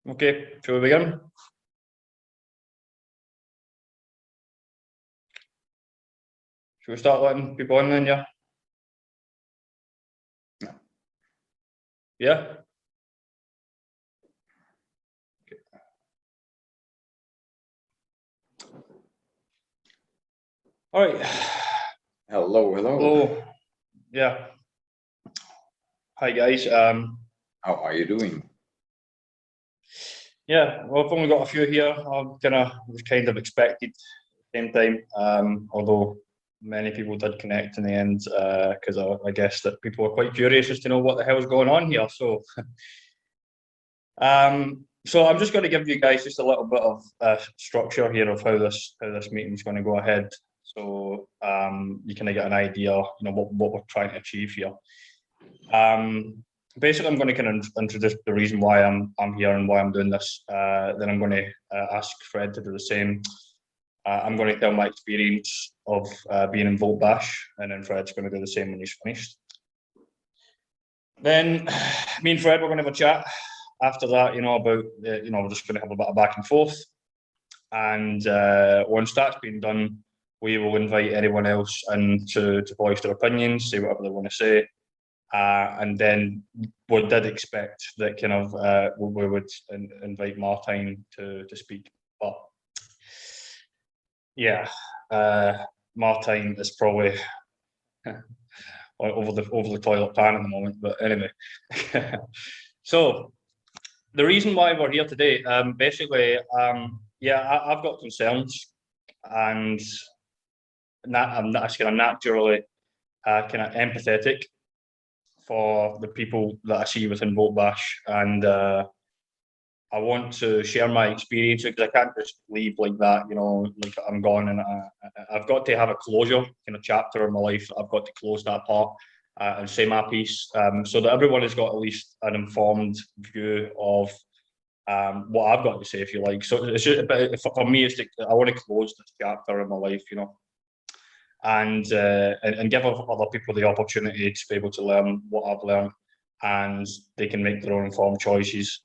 Okay, shall we begin? Should we start letting people in then, yeah? Yeah? Okay. All right. Hello. Hello. Yeah. Hi guys. How are you doing? Yeah, well, I've only got a few here. Was kind of expected at the same time, although many people did connect in the end, because I guess that people were quite curious as to know what the hell is going on here. So, so I'm just going to give you guys just a little bit of structure here of how this meeting is going to go ahead. So you kind of get an idea, what we're trying to achieve here. Basically, I'm going to kind of introduce the reason why I'm here and why I'm doing this. Then I'm going to ask Fred to do the same. I'm going to tell my experience of being in VoteBash, and then Fred's going to do the same when he's finished. Then me and Fred, we're going to have a chat after that, about, we're just going to have a bit of back and forth. And once that's been done, we will invite anyone else in to voice their opinions, say whatever they want to say. And then we did expect that kind of we would invite Martijn to speak, but yeah, Martijn is probably over the toilet pan at the moment. But anyway, so the reason why we're here today, basically, yeah, I've got concerns, and I'm naturally kind of empathetic for the people that I see within VoteBash, and I want to share my experience because I can't just leave like that, like I'm gone, and I've got to have a closure kind of chapter in my life. I've got to close that part and say my piece, so that everyone has got at least an informed view of what I've got to say, if you like. So it's just, for me, I want to close this chapter in my life, and give other people the opportunity to be able to learn what I've learned, and they can make their own informed choices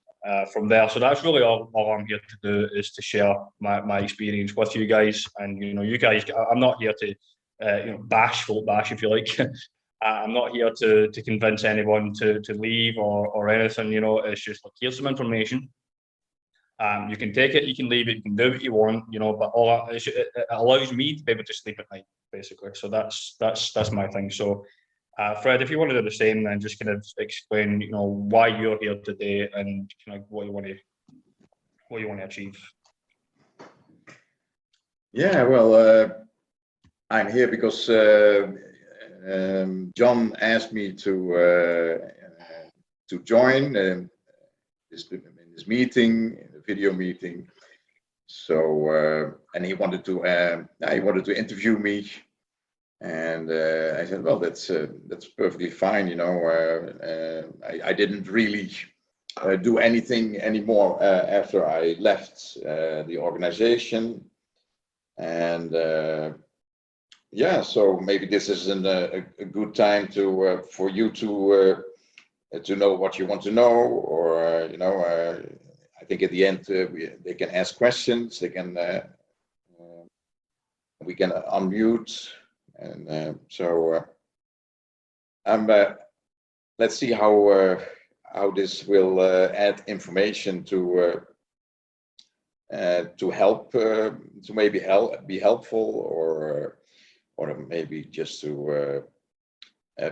from there. So that's really all I'm here to do, is to share my experience with you guys. And you guys, I'm not here to bash VoteBash, if you like. I'm not here to convince anyone to leave or anything. It's just like, here's some information. You can take it, you can leave it, you can do what you want, but it allows me to be able to sleep at night, basically. So that's my thing. So Fred, if you want to do the same, then just kind of explain, why you're here today and kind of what you want to achieve. Yeah, well, I'm here because John asked me to join this meeting, the video meeting. So and he wanted to interview me, and I said, well, that's perfectly fine. I didn't really do anything anymore after I left the organization, and yeah, so maybe this is a good time for you to know what you want to know, or I think at the end they can ask questions. They can we can unmute, and so let's see how this will add information to help, to maybe be helpful, or maybe just to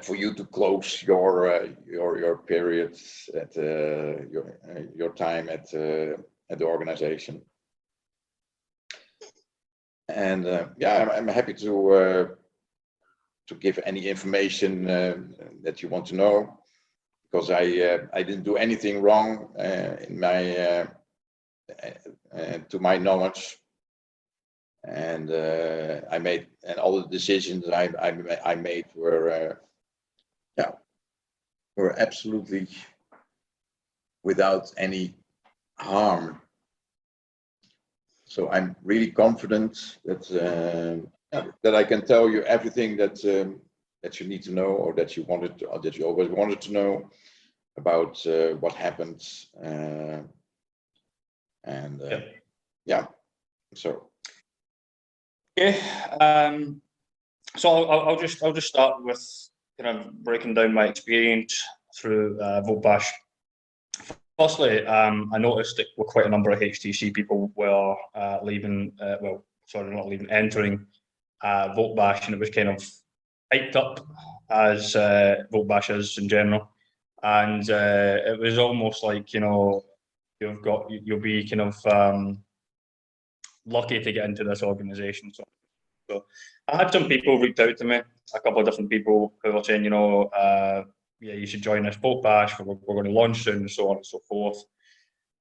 for you to close your period at your time at the organization. And yeah, I'm happy to give any information that you want to know, because I didn't do anything wrong in my to my knowledge, and all the decisions I made were absolutely without any harm. So I'm really confident that I can tell you everything that you need to know, or that you always wanted to know about what happened And Yeah. yeah, so. Okay. So I'll just start with kind of breaking down my experience through VoteBash. Firstly, I noticed that quite a number of HTC people were leaving. Well, sorry, not leaving, entering VoteBash, and it was kind of hyped up as VoteBash is in general, and it was almost like, you know, you'll be kind of lucky to get into this organization. So I had some people reach out to me, a couple of different people who were saying, you know, yeah, you should join this VoteBash. We're going to launch soon, and so on and so forth.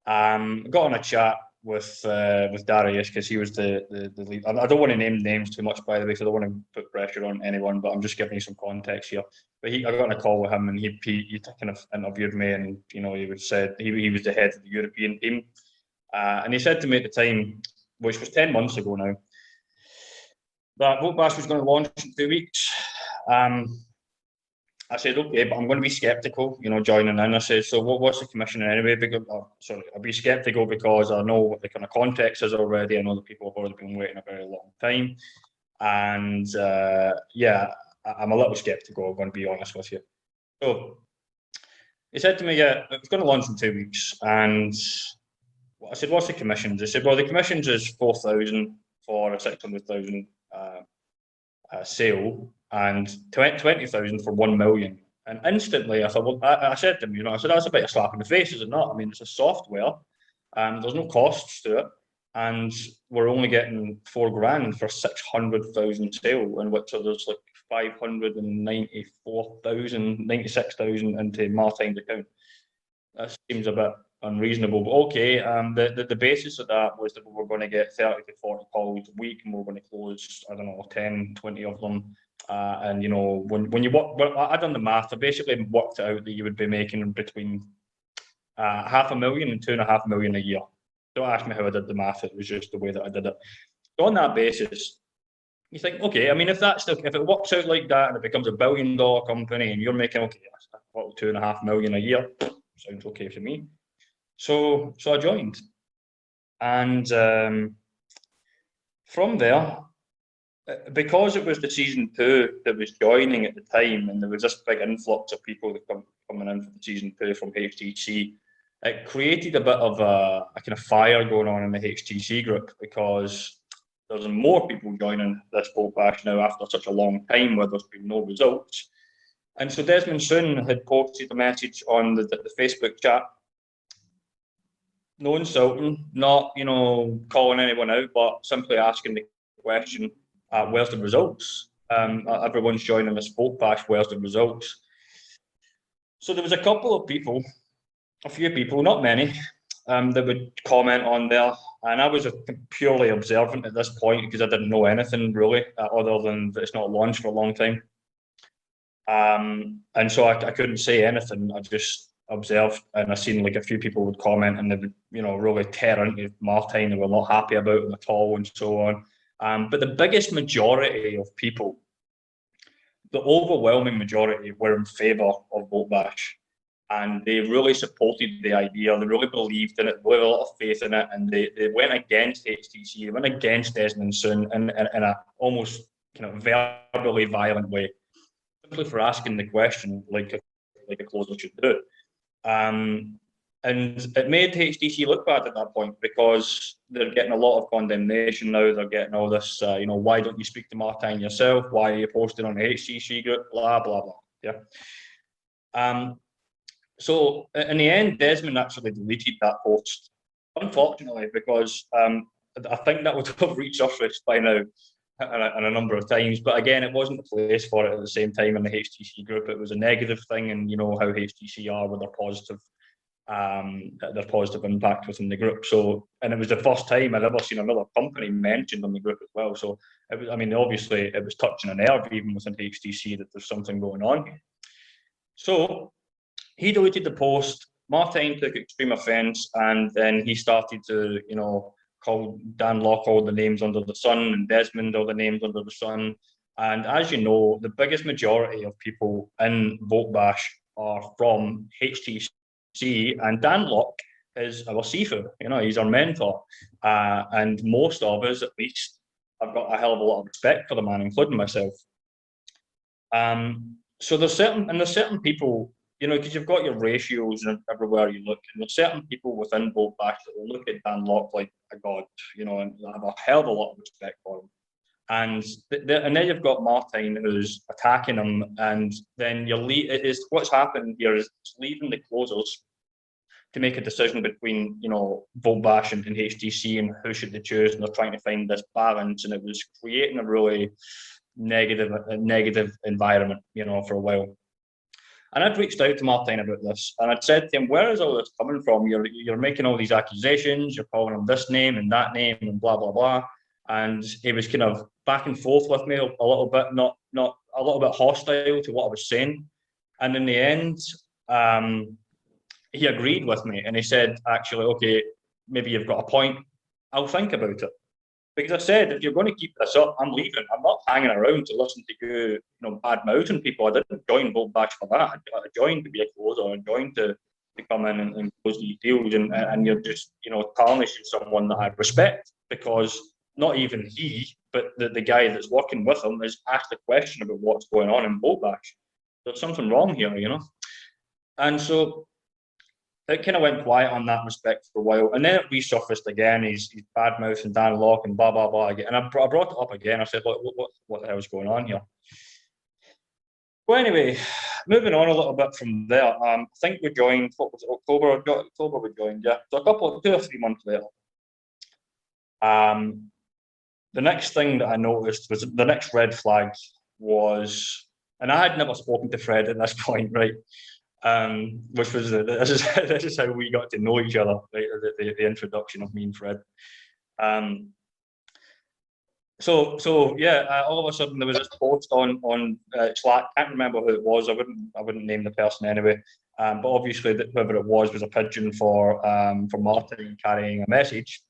Got on a chat with Darius, because he was the lead. I don't want to name names too much, by the way, because I don't want to put pressure on anyone, but I'm just giving you some context here. But I got on a call with him, and he kind of interviewed me, and, you know, he was the head of the European team, and he said to me at the time, which was 10 months ago now, that VoteBash was going to launch in 2 weeks. I said, okay, but I'm going to be skeptical, you know, joining in. I said, so what's the commission anyway? Because, I'll be skeptical because I know what the kind of context is already. I know that people have already been waiting a very long time. And yeah, I'm a little skeptical, I'm going to be honest with you. So he said to me, yeah, it's going to launch in 2 weeks. And I said, what's the commissions? He said, well, the commissions is 4,000 for a 600,000 sale, and 20,000 for 1 million. And instantly I thought, well, I said to him, you know, I said, that's a bit of slap in the face, is it not? I mean, it's a software, there's no costs to it, and we're only getting 4 grand for 600,000 sale, in which there's like 96,000 into Martijn's account. That seems a bit unreasonable, but okay. The basis of that was that we were going to get 30 to 40 calls a week, and we were going to close, I don't know, 10, 20 of them. And, you know, when you work, well, I done the math. I basically worked it out that you would be making between 500,000 and 2.5 million a year. Don't ask me how I did the math. It was just the way that I did it. So on that basis, you think, okay, I mean, if it works out like that and it becomes $1 billion company and you're making, okay, 2.5 million a year, sounds okay to me. So I joined, and from there, because it was the season 2 that was joining at the time, and there was this big influx of people that coming in for the season 2 from HTC, it created a bit of a kind of fire going on in the HTC group, because there's more people joining this VoteBash now after such a long time where there's been no results. And so Desmond Soon had posted a message on the Facebook chat, no insulting, not, you know, calling anyone out, but simply asking the question, where's the results? Everyone's joining this VoteBash, where's the results? So there was a couple of people, a few people, not many, that would comment on there. And I was purely observant at this point, because I didn't know anything really, other than that it's not launched for a long time. And so I couldn't say anything. I just observed, and I seen like a few people would comment, and they would, you know, really tear into Martijn. They were not happy about him at all, and so on. But the biggest majority of people, the overwhelming majority, were in favour of VoteBash, and they really supported the idea. They really believed in it, they had a lot of faith in it, and they went against HTC, they went against Desmond Soon in a almost kind of verbally violent way, simply for asking the question like a closer should do. And it made HTC look bad at that point, because they're getting a lot of condemnation now. They're getting all this, you know, why don't you speak to Martijn yourself? Why are you posting on the HTC group? Blah, blah, blah. Yeah. So in the end, Desmond actually deleted that post, unfortunately, because I think that would have resurfaced by now and a number of times. But again, it wasn't the place for it at the same time in the HTC group. It was a negative thing, and you know how HTC are with their positive impact within the group. So, and it was the first time I'd ever seen another company mentioned on the group as well. So it was, I mean, obviously it was touching a nerve even within HTC that there's something going on. So he deleted the post. Martijn took extreme offence, and then he started to, you know, call Dan Locke all the names under the sun, and Desmond all the names under the sun. And as you know, the biggest majority of people in VoteBash are from HTC, and Dan Locke is our Sifu. He's our mentor, and most of us, at least, have got a hell of a lot of respect for the man, including myself. So there's certain people, because you've got your ratios everywhere you look, and there's certain people within VoteBash that will look at Dan Locke like a god, and have a hell of a lot of respect for him. And then you've got Martijn, who's attacking him, and then what's happened here is it's leaving the closers to make a decision between VoteBash and HTC and who should they choose, and they're trying to find this balance, and it was creating a really negative environment, for a while. And I'd reached out to Martijn about this, and I'd said to him, "Where is all this coming from? You're making all these accusations. You're calling him this name and that name and blah blah blah." And he was kind of back and forth with me a little bit, not a little bit hostile to what I was saying. And in the end, he agreed with me, and he said, "Actually, okay, maybe you've got a point. I'll think about it." Because I said, if you're going to keep this up, I'm leaving. I'm not hanging around to listen to you, bad mouthing people. I didn't join VoteBash for that. I joined to be a closer. I joined to come in and close these deals, and you're just, tarnishing someone that I respect, because not even he, but the guy that's working with him has asked a question about what's going on in VoteBash. There's something wrong here, And so it kind of went quiet on that respect for a while, and then it resurfaced again. He's badmouth and Dan Locke and blah blah blah again, and I brought it up again. I said, "Look, what the hell is going on here?" Well, anyway, moving on a little bit from there. I think we joined. What was it? October. October we joined. Yeah, so 2 or 3 months later. The next thing that I noticed was the next red flag was, and I had never spoken to Fred at this point, right? Which was this is how we got to know each other, right? The introduction of me and Fred. So yeah, all of a sudden there was this post on Slack. I can't remember who it was. I wouldn't name the person anyway. But obviously whoever it was a pigeon for Martijn carrying a message.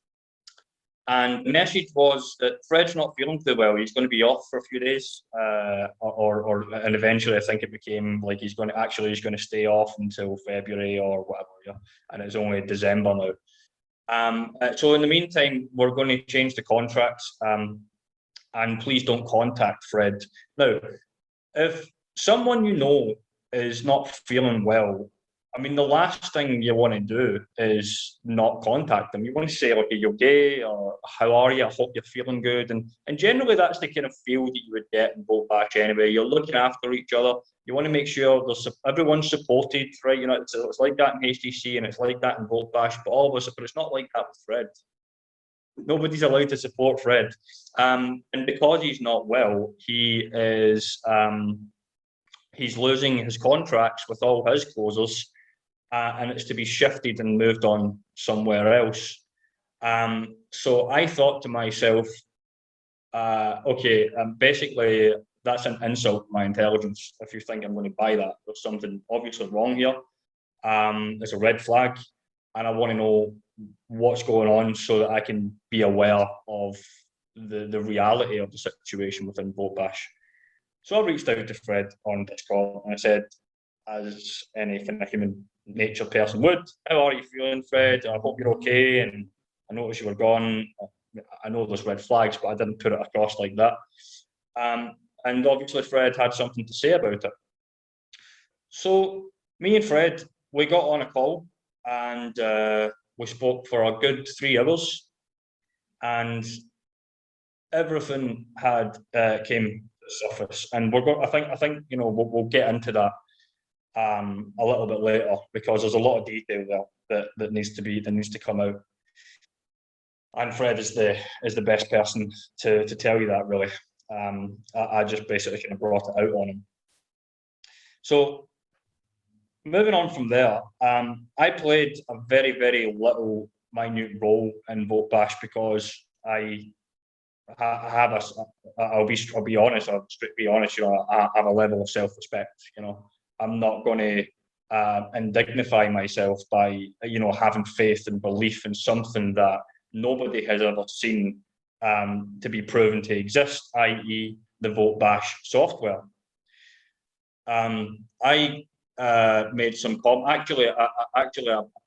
And the message was that Fred's not feeling too well. He's going to be off for a few days, and eventually I think it became like he's going to stay off until February or whatever. Yeah, and it's only December now. So in the meantime, we're going to change the contracts. And please don't contact Fred. Now, if someone is not feeling well, I mean, the last thing you want to do is not contact them. You want to say, "Okay, you okay?" or "How are you? I hope you're feeling good." And generally, that's the kind of feel that you would get in VoteBash anyway. You're looking after each other. You want to make sure everyone's supported, right? It's like that in HTC and it's like that in VoteBash, but it's not like that with Fred. Nobody's allowed to support Fred, and because he's not well, he is he's losing his contracts with all his closers. And it's to be shifted and moved on somewhere else. So I thought to myself, okay, basically that's an insult to my intelligence. If you think I'm going to buy that, there's something obviously wrong here. It's a red flag, and I want to know what's going on so that I can be aware of the reality of the situation within VoteBash. So I reached out to Fred on Discord and I said, as any kind of human nature person would, "How are you feeling, Fred? I hope you're okay. And I noticed you were gone. I know there's red flags, but I didn't put it across like that." And obviously Fred had something to say about it. So me and Fred, we got on a call and we spoke for a good 3 hours, and everything had came to the surface. And I think we'll get into that a little bit later, because there's a lot of detail there that needs to come out, and Fred is the best person to tell you that, really. I just basically kind of brought it out on him. So moving on from there, I played a very, very little minute role in VoteBash because I'll be honest. I'll strictly be honest. I have a level of self-respect. I'm not going to indignify myself by having faith and belief in something that nobody has ever seen to be proven to exist, i.e., the VoteBash software. I made some actually I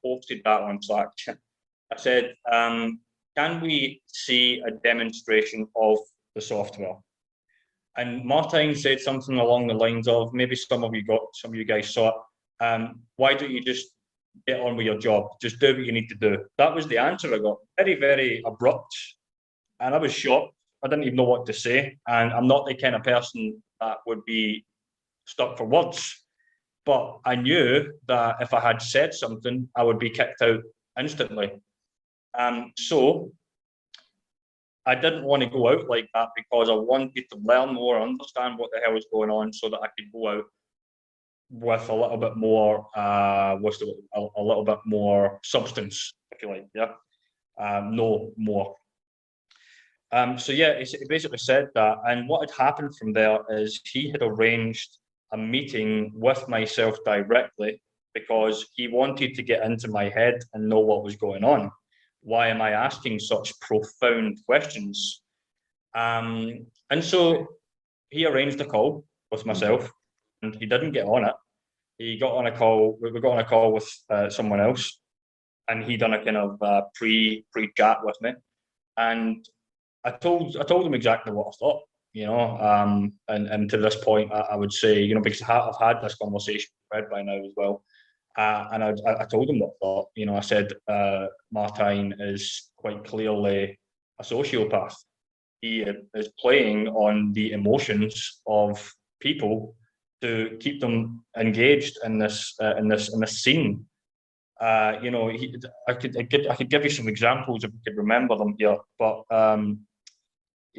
posted that on Slack. I said, can we see a demonstration of the software? And Martijn said something along the lines of, maybe some of you guys saw it. Why don't you just get on with your job? Just do what you need to do. That was the answer I got. Very, very abrupt. And I was shocked. I didn't even know what to say. And I'm not the kind of person that would be stuck for words. But I knew that if I had said something, I would be kicked out instantly. So I didn't want to go out like that because I wanted to learn more, understand what the hell was going on, so that I could go out with a little bit more, a little bit more substance, if you like. Yeah, no more. So yeah, he basically said that, and what had happened from there is he had arranged a meeting with myself directly because he wanted to get into my head and know what was going on. Why am I asking such profound questions? And so he arranged a call with myself, and he didn't get on it. He got on a call. We got on a call with someone else, and he done a kind of pre-chat with me, and I told him exactly what I thought, you know, and to this point, I would say, you know, because I've had this conversation with Fred by now as well, and I told him what I thought, you know. I said, Martijn is quite clearly a sociopath. He is playing on the emotions of people to keep them engaged in this scene. You know, I could give you some examples if you could remember them here, but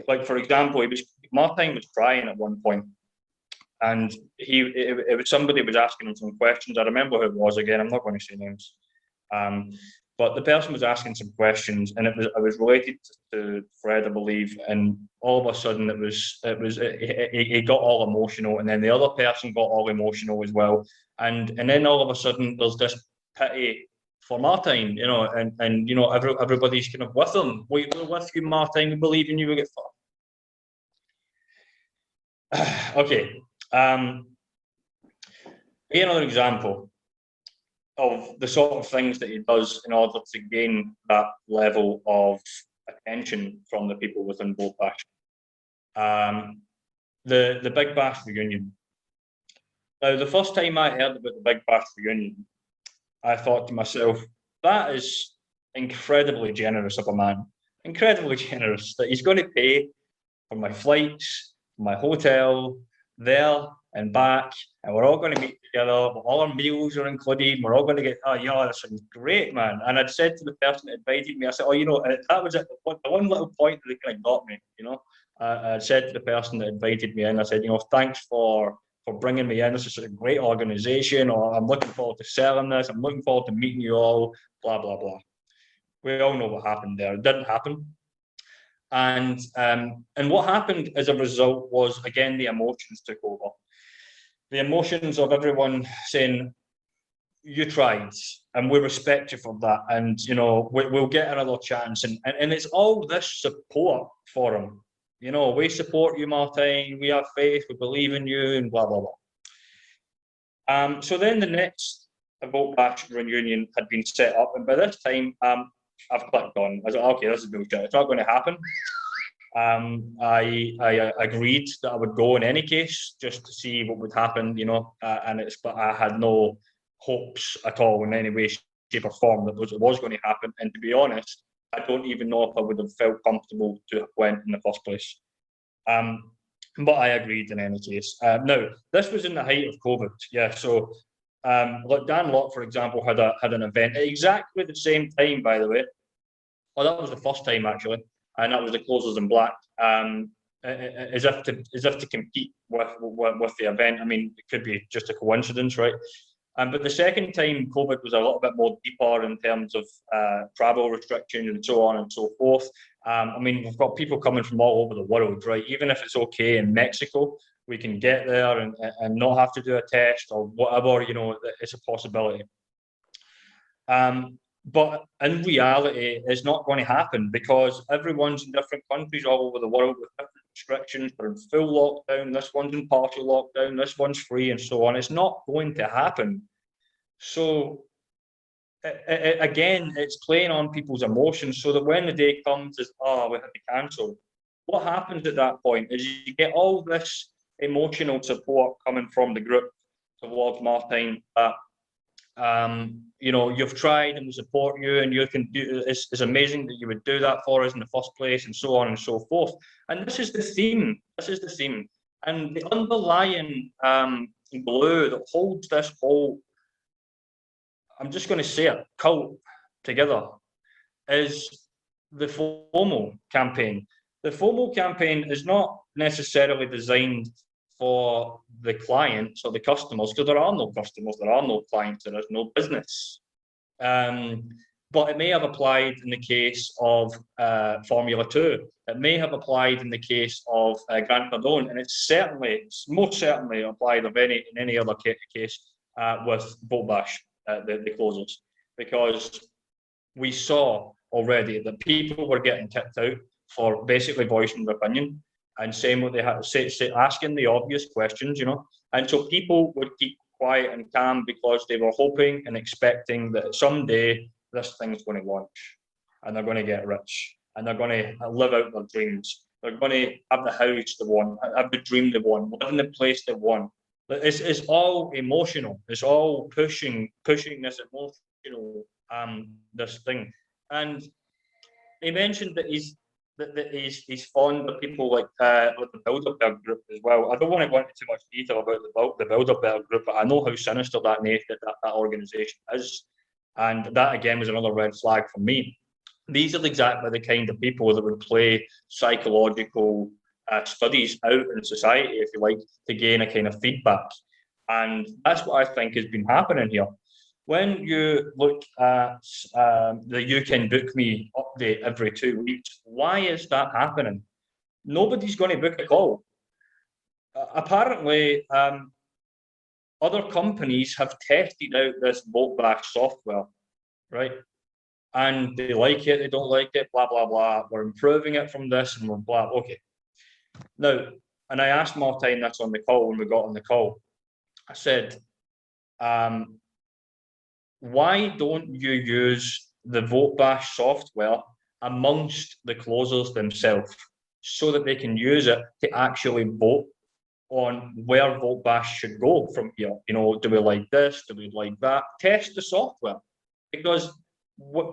like for example, Martijn was crying at one point, and it was somebody was asking him some questions. I remember who it was again. I'm not going to say names, but the person was asking some questions, and it was related to Fred, I believe. And all of a sudden, he got all emotional, and then the other person got all emotional as well, and then all of a sudden, there's this pity for Martijn, you know, and you know, everybody's kind of with him. We're with you, Martijn. We believe in you. We get far. Okay. Here's another example of the sort of things that he does in order to gain that level of attention from the people within VoteBash. The Big Bash reunion. Now, the first time I heard about the Big Bash reunion, I thought to myself, that is incredibly generous of a man. Incredibly generous that he's going to pay for my flights, my hotel, there and back, and we're all going to meet together. All our meals are included. We're all going to get, oh yeah, that sounds great, man. And I'd said to the person that invited me, I said, oh, you know, that was it. The one little point that kind of got me, you know. I said to the person that invited me in, I said, you know, thanks for bringing me in. This is a great organization, or I'm looking forward to selling this. I'm looking forward to meeting you all, blah, blah, blah. We all know what happened there. It didn't happen. And what happened as a result was, again, the emotions took over. The emotions of everyone saying, you tried, and we respect you for that, and you know, we'll get another chance, and it's all this support for him. You know, we support you, Martijn, we have faith, we believe in you, and blah, blah, blah. So then the next VoteBash reunion had been set up, and by this time, I've clicked on. I was like, okay, this is bullshit. It's not going to happen. I agreed that I would go in any case, just to see what would happen, you know, but I had no hopes at all in any way, shape or form that it was going to happen. And to be honest, I don't even know if I would have felt comfortable to have went in the first place. But I agreed in any case. Now, this was in the height of COVID. Yeah, so like Dan Locke, for example, had an event at exactly the same time, by the way. Well, that was the first time actually, and that was the Closers in Black. As if to compete with the event. I mean, it could be just a coincidence, right? But the second time, COVID was a little bit more deeper in terms of travel restrictions and so on and so forth. I mean, we've got people coming from all over the world, right? Even if it's okay in Mexico, we can get there and not have to do a test or whatever, you know, it's a possibility. But in reality, it's not going to happen because everyone's in different countries all over the world with different restrictions, they're in full lockdown, this one's in partial lockdown, this one's free, and so on. It's not going to happen. So again, it's playing on people's emotions, so that when the day comes, is we have to cancel. What happens at that point is you get all this emotional support coming from the group towards Martijn that you've tried and we support you, and you can do. It's amazing that you would do that for us in the first place, and so on and so forth. And this is the theme. And the underlying glue that holds this whole, I'm just going to say it, cult together, is the FOMO campaign. The FOMO campaign is not necessarily designed for the clients or the customers, because there are no customers, there are no clients, there is no business. But it may have applied in the case of Formula 2. It may have applied in the case of Grant Cardone, and it's most certainly applied in any other case with VoteBash, the closers, because we saw already that people were getting kicked out for basically voicing their opinion and saying what they had to say, asking the obvious questions, and so people would keep quiet and calm because they were hoping and expecting that someday this thing's going to launch and they're going to get rich and they're going to live out their dreams. They're going to have the house they want, have the dream they want, live in the place they want. It's all emotional. It's all pushing this emotional this thing. And he mentioned that he's fond of people like the Bilderberg group as well. I don't want to go into too much detail about the Bilderberg group, but I know how sinister that organisation is, and that again was another red flag for me. These are exactly the kind of people that would play psychological studies out in society, if you like, to gain a kind of feedback, and that's what I think has been happening here. When you look at the You Can Book Me update every 2 weeks, why is that happening? Nobody's going to book a call. Apparently, other companies have tested out this VoteBash software, right? And they like it, they don't like it, blah, blah, blah. We're improving it from this and we're blah. Okay. Now, and I asked Martijn this on the call when we got on the call. I said, why don't you use the VoteBash software amongst the closers themselves so that they can use it to actually vote on where VoteBash should go from here? Do we like this? Do we like that? Test the software. Because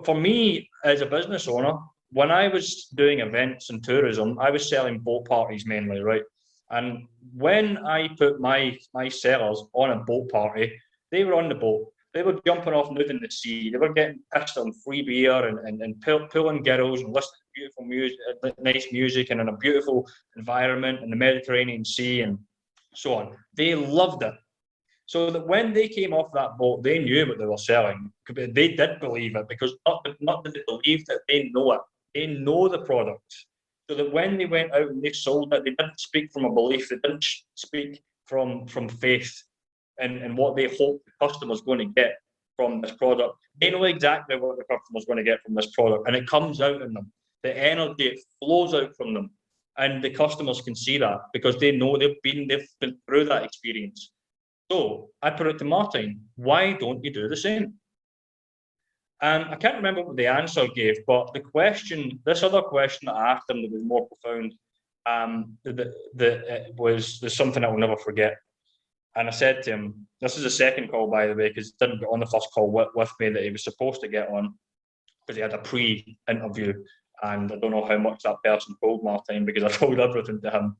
for me as a business owner, when I was doing events and tourism, I was selling boat parties mainly, right? And when I put my sellers on a boat party, they were on the boat. They were jumping off nude in the sea. They were getting pissed on free beer and pulling girls and listening to beautiful music, nice music, and in a beautiful environment in the Mediterranean Sea and so on. They loved it. So that when they came off that boat, they knew what they were selling. They did believe it, because not that they believed it, they know it. They know the product. So that when they went out and they sold it, they didn't speak from a belief. They didn't speak from faith and what they hope the customer's going to get from this product. They know exactly what the customer's going to get from this product, and it comes out in them. The energy, it flows out from them, and the customers can see that because they know they've been through that experience. So I put it to Martijn, why don't you do the same? And I can't remember what the answer gave, but this other question that I asked him that was more profound, there's something I will never forget. And I said to him, this is the second call, by the way, because he didn't get on the first call with me that he was supposed to get on, because he had a pre-interview. And I don't know how much that person told Martijn, because I told everything to him.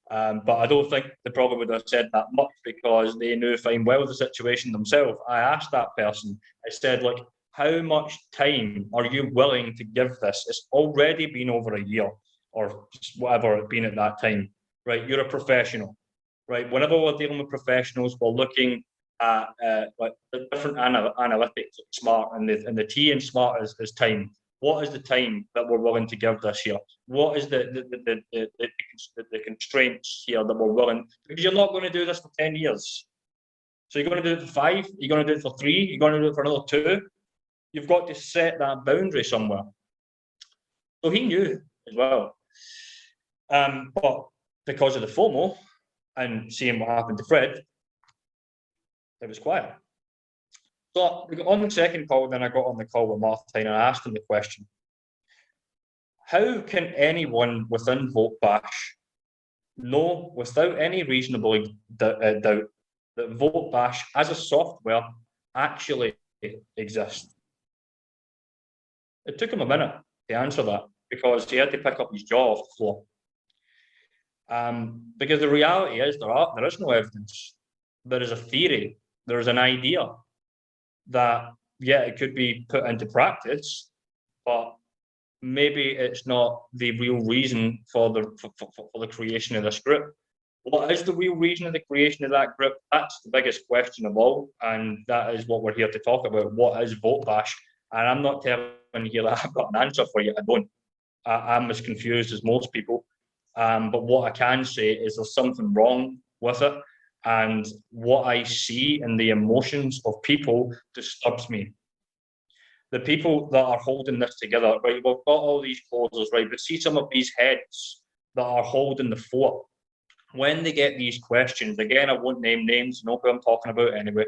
But I don't think they probably would have said that much, because they knew fine well the situation themselves. I asked that person, I said, look, how much time are you willing to give this? It's already been over a year or whatever it's been at that time, right? You're a professional. Right. Whenever we're dealing with professionals, we're looking at like the different analytics, SMART, and the T in SMART is time. What is the time that we're willing to give this here? What is the constraints here that we're willing? Because you're not going to do this for 10 years. So you're going to do it for 5. You're going to do it for 3. You're going to do it for another 2. You've got to set that boundary somewhere. So he knew as well. But because of the FOMO and seeing what happened to Fred, it was quiet. So we got on the second call, then I got on the call with Martijn and I asked him the question: how can anyone within VoteBash know without any reasonable doubt that VoteBash as a software actually exists? It took him a minute to answer that because he had to pick up his jaw off the floor. Because the reality is there is no evidence. There is a theory. There is an idea that, yeah, it could be put into practice, but maybe it's not the real reason for the creation of this group. What is the real reason of the creation of that group? That's the biggest question of all, and that is what we're here to talk about. What is VoteBash? And I'm not telling you that I've got an answer for you. I don't. I'm as confused as most people. But what I can say is there's something wrong with it, and what I see in the emotions of people disturbs me. The people that are holding this together, right? We've got all these closers, right? But see some of these heads that are holding the fort. When they get these questions, again, I won't name names, you know who I'm talking about anyway.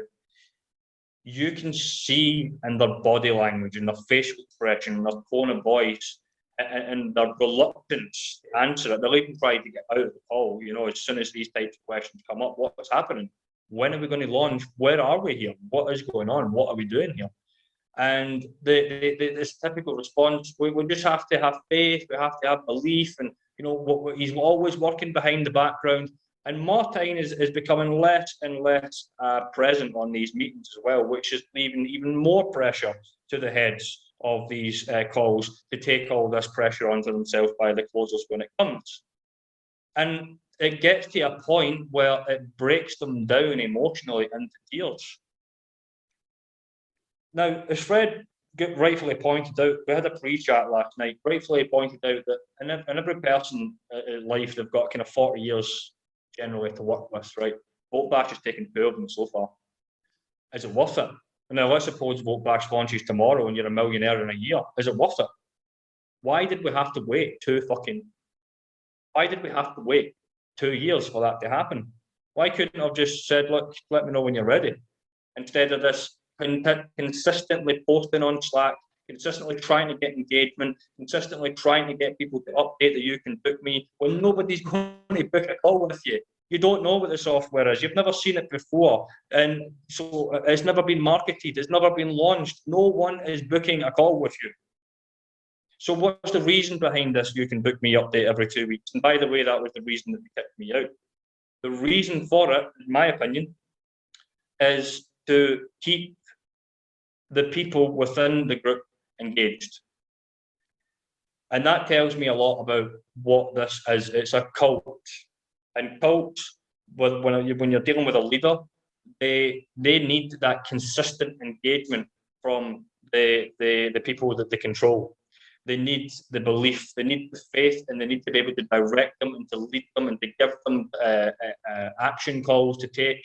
You can see in their body language, in their facial expression, in their tone of voice, and their reluctance to answer it. They'll even try to get out of the call, you know, as soon as these types of questions come up. What's happening? When are we going to launch? Where are we here? What is going on? What are we doing here? And this typical response, we just have to have faith, we have to have belief, and you know, he's always working behind the background. And Martijn is becoming less and less present on these meetings as well, which is leaving even more pressure to the heads of these calls to take all this pressure onto themselves by the closers when it comes. And it gets to a point where it breaks them down emotionally into tears. Now, as Fred rightfully pointed out, we had a pre-chat last night, rightfully pointed out that in every person's life, they've got kind of 40 years generally to work with, right? VoteBash has taken 2 of them so far. Is it worth it? Now, let's suppose VoteBash launches tomorrow and you're a millionaire in a year. Is it worth it? Why did we have to wait 2 years for that to happen? Why couldn't I have just said, look, let me know when you're ready? Instead of this consistently posting on Slack, consistently trying to get engagement, consistently trying to get people to update that you can book me when nobody's going to book a call with you. You don't know what the software is. You've never seen it before. And so it's never been marketed. It's never been launched. No one is booking a call with you. So what's the reason behind this? You can book me update every 2 weeks. And by the way, that was the reason that they kicked me out. The reason for it, in my opinion, is to keep the people within the group engaged. And that tells me a lot about what this is. It's a cult. And cults, when you're dealing with a leader, they need that consistent engagement from the people that they control. They need the belief, they need the faith, and they need to be able to direct them and to lead them and to give them action calls to take.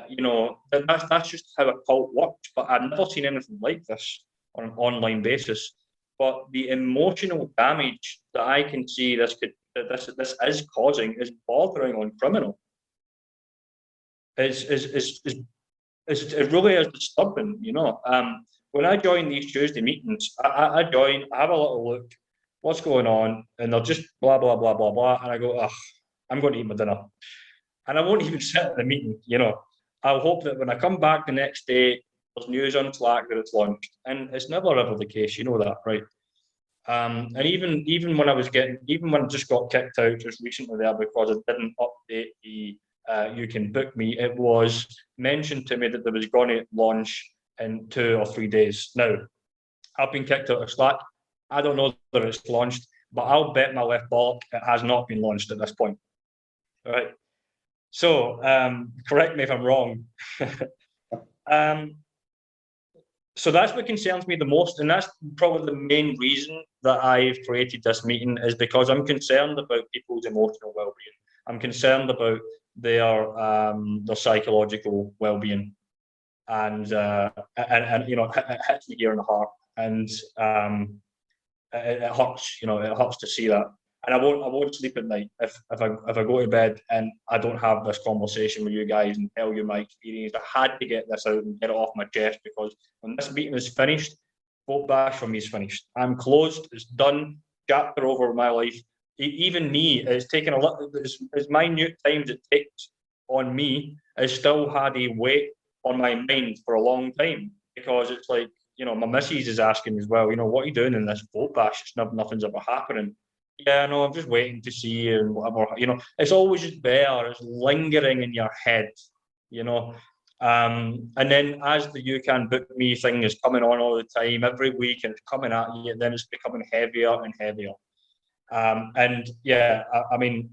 You know, that's just how a cult works. But I've never seen anything like this on an online basis. But the emotional damage that I can see this is causing is bordering on criminal. It really is disturbing, you know. When I join these Tuesday meetings, I join, I have a little look, what's going on, and they're just blah blah blah blah blah, and I go, ugh, I'm going to eat my dinner, and I won't even sit at the meeting, you know. I'll hope that when I come back the next day, there's news on Slack that it's launched, and it's never ever the case, you know that, right? And even when I just got kicked out just recently there because I didn't update the you can book me, it was mentioned to me that there was going to launch in 2 or 3 days. Now, I've been kicked out of Slack. I don't know that it's launched, but I'll bet my left bollock it has not been launched at this point. All right. So correct me if I'm wrong. So that's what concerns me the most, and that's probably the main reason that I've created this meeting, is because I'm concerned about people's emotional well-being. I'm concerned about their psychological well-being, and you know, it hits me here in the heart, and it hurts. You know, it hurts to see that. And I won't sleep at night if I go to bed and I don't have this conversation with you guys and tell you my experience. I had to get this out and get it off my chest, because when this meeting is finished, VoteBash for me is finished. I'm closed. It's done. Chapter over my life. Even me, it's taken a lot. As minute times it takes on me, it's still had a weight on my mind for a long time, because it's like, you know, my missus is asking as well, you know, what are you doing in this VoteBash? It's nothing's ever happening. Yeah, no, I'm just waiting to see and whatever. You know, it's always just there. It's lingering in your head, you know. And then as the You Can Book Me thing is coming on all the time, every week, and it's coming at you, then it's becoming heavier and heavier. And yeah, I mean,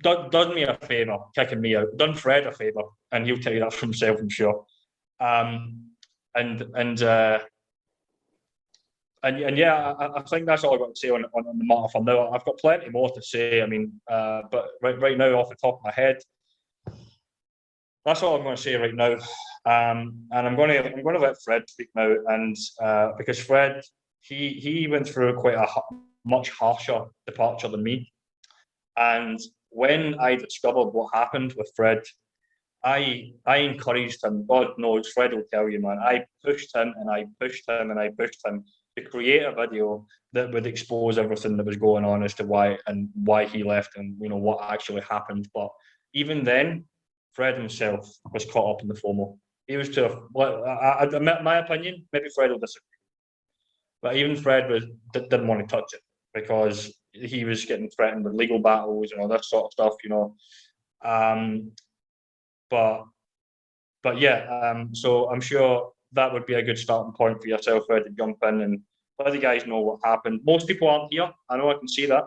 done me a favour, kicking me out. Done Fred a favour, and he'll tell you that for himself, I'm sure. And yeah, I think that's all I've got to say on the matter for now. I've got plenty more to say. I mean, but right now, off the top of my head, that's all I'm going to say right now. And I'm going to let Fred speak now, and because Fred, he went through quite a much harsher departure than me. And when I discovered what happened with Fred, I encouraged him. God knows, Fred will tell you, man. I pushed him and I pushed him and I pushed him to create a video that would expose everything that was going on as to why he left and, you know, what actually happened. But even then, Fred himself was caught up in the FOMO. He was too. My opinion, maybe Fred will disagree, but even Fred didn't want to touch it because he was getting threatened with legal battles and all that sort of stuff, you know. But yeah, so I'm sure that would be a good starting point for yourself, Fred, to jump in and let the guys know what happened. Most people aren't here. I know, I can see that,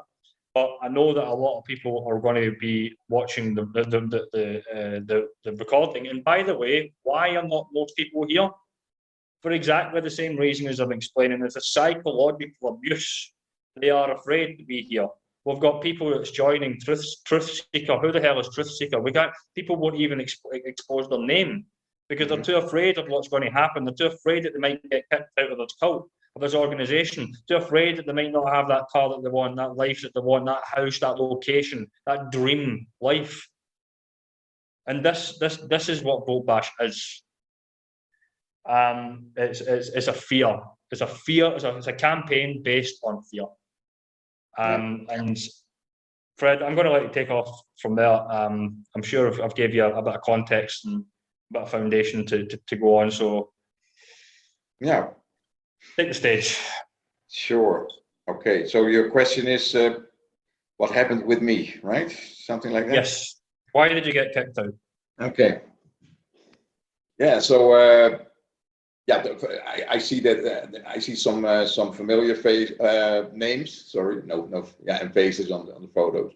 but I know that a lot of people are going to be watching the recording. And by the way, why are not most people here? For exactly the same reason as I'm explaining. It's a psychological abuse. They are afraid to be here. We've got people that's joining Truth Seeker. Who the hell is Truth Seeker? People won't even expose their name because they're too afraid of what's going to happen. They're too afraid that they might get kicked out of this cult, of this organization. Too afraid that they might not have that car that they want, that life that they want, that house, that location, that dream life. And this is what VoteBash is. It's a fear. It's a fear. It's a campaign based on fear. And Fred, I'm going to let you take off from there. I'm sure I've gave you a bit of context and a bit of foundation to go on. So yeah, take the stage. Sure. Okay. So your question is, what happened with me, right? Something like that. Yes. Why did you get kicked out? Okay. Yeah. So. Yeah, I see that. I see some familiar face names. Sorry, and faces on the photos,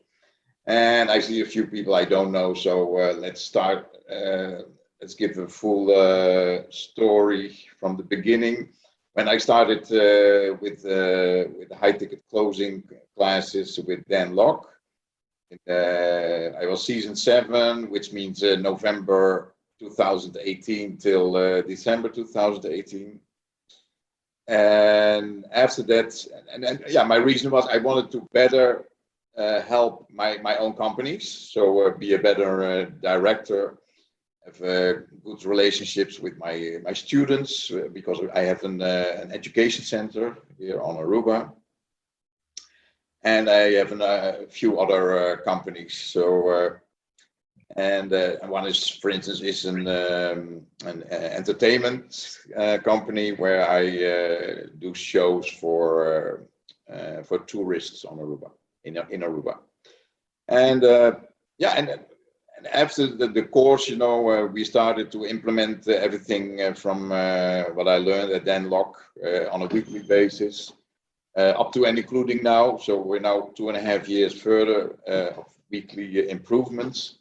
and I see a few people I don't know. So let's start. Let's give a full story from the beginning. When I started with the high ticket closing classes with Dan Locke, I was season 7, which means November 2018 till December 2018, and after that, and yeah, my reason was I wanted to better help my own companies, so be a better director, have good relationships with my students, because I have an education center here on Aruba, and I have a few other companies. So. And one is, for instance, is an entertainment company where I do shows for tourists on Aruba, in Aruba, and yeah, and after the course, you know, we started to implement everything from what I learned at Dan Locke on a weekly basis, up to and including now. So we're now 2.5 years further of weekly improvements.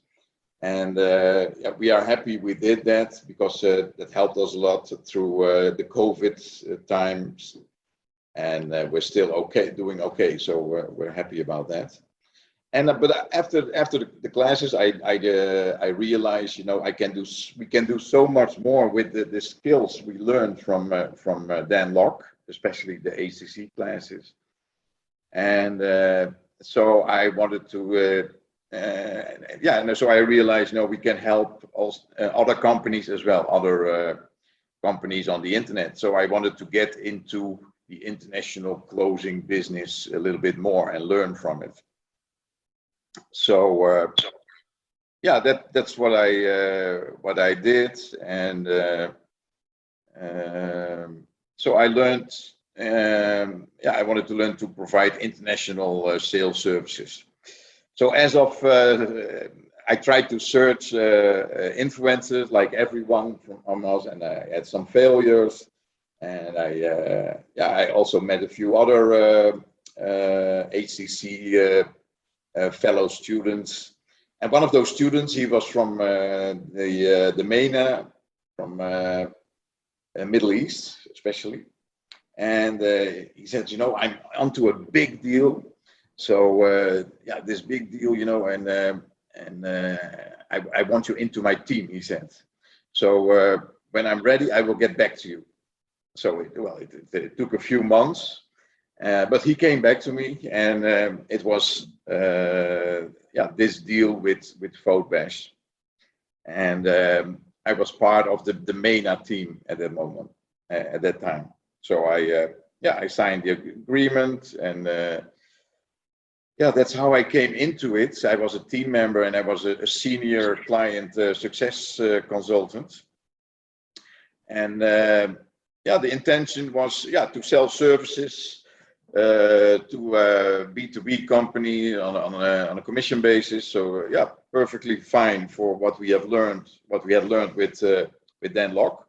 And yeah, we are happy we did that, because that helped us a lot through the COVID times, and we're still doing okay. So we're happy about that. And but after the classes, I realized, you know, we can do so much more with the skills we learned from Dan Locke, especially the ACC classes. And so I wanted to, and so I realized, we can help also, other companies as well, other companies on the internet. So I wanted to get into the international closing business a little bit more and learn from it. So that's what I did, and so I learned. I wanted to learn to provide international sales services. So as of I tried to search influencers like everyone from almost, and I had some failures, and I also met a few other HCC fellow students, and one of those students, he was from the MENA, from Middle East especially, and he said, I'm onto a big deal. So this big deal, and I want you into my team, he said. So when I'm ready, I will get back to you. So it took a few months, but he came back to me, and it was this deal with VoteBash, and I was part of the MENA team at that moment, at that time. So I signed the agreement, and that's how I came into it. I was a team member, and I was a senior client success consultant. And the intention was to sell services to a B2B company on a commission basis. So perfectly fine for what we had learned with Dan Locke.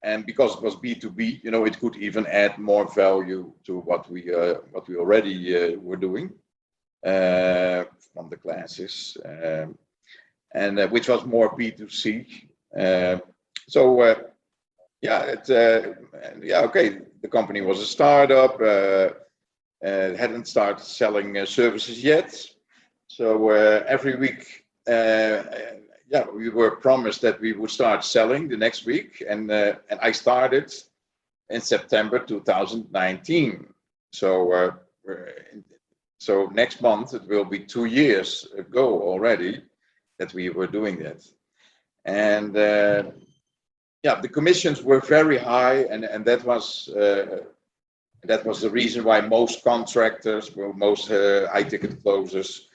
And because it was B2B, it could even add more value to what we already were doing from the classes, and which was more B2C. The company was a startup, hadn't started selling services yet. So every week, we were promised that we would start selling the next week, and I started in September 2019. So so next month it will be 2 years ago already that we were doing that, and the commissions were very high, and that was the reason why most contractors, most high-ticket closers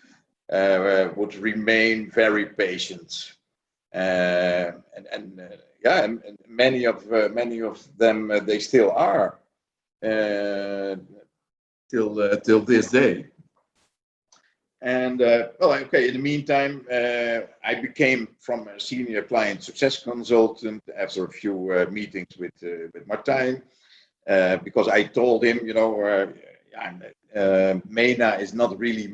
would remain very patient, and many of them they still are till this day. And in the meantime, I became from a senior client success consultant after a few meetings with Martijn, because I told him, MENA is not really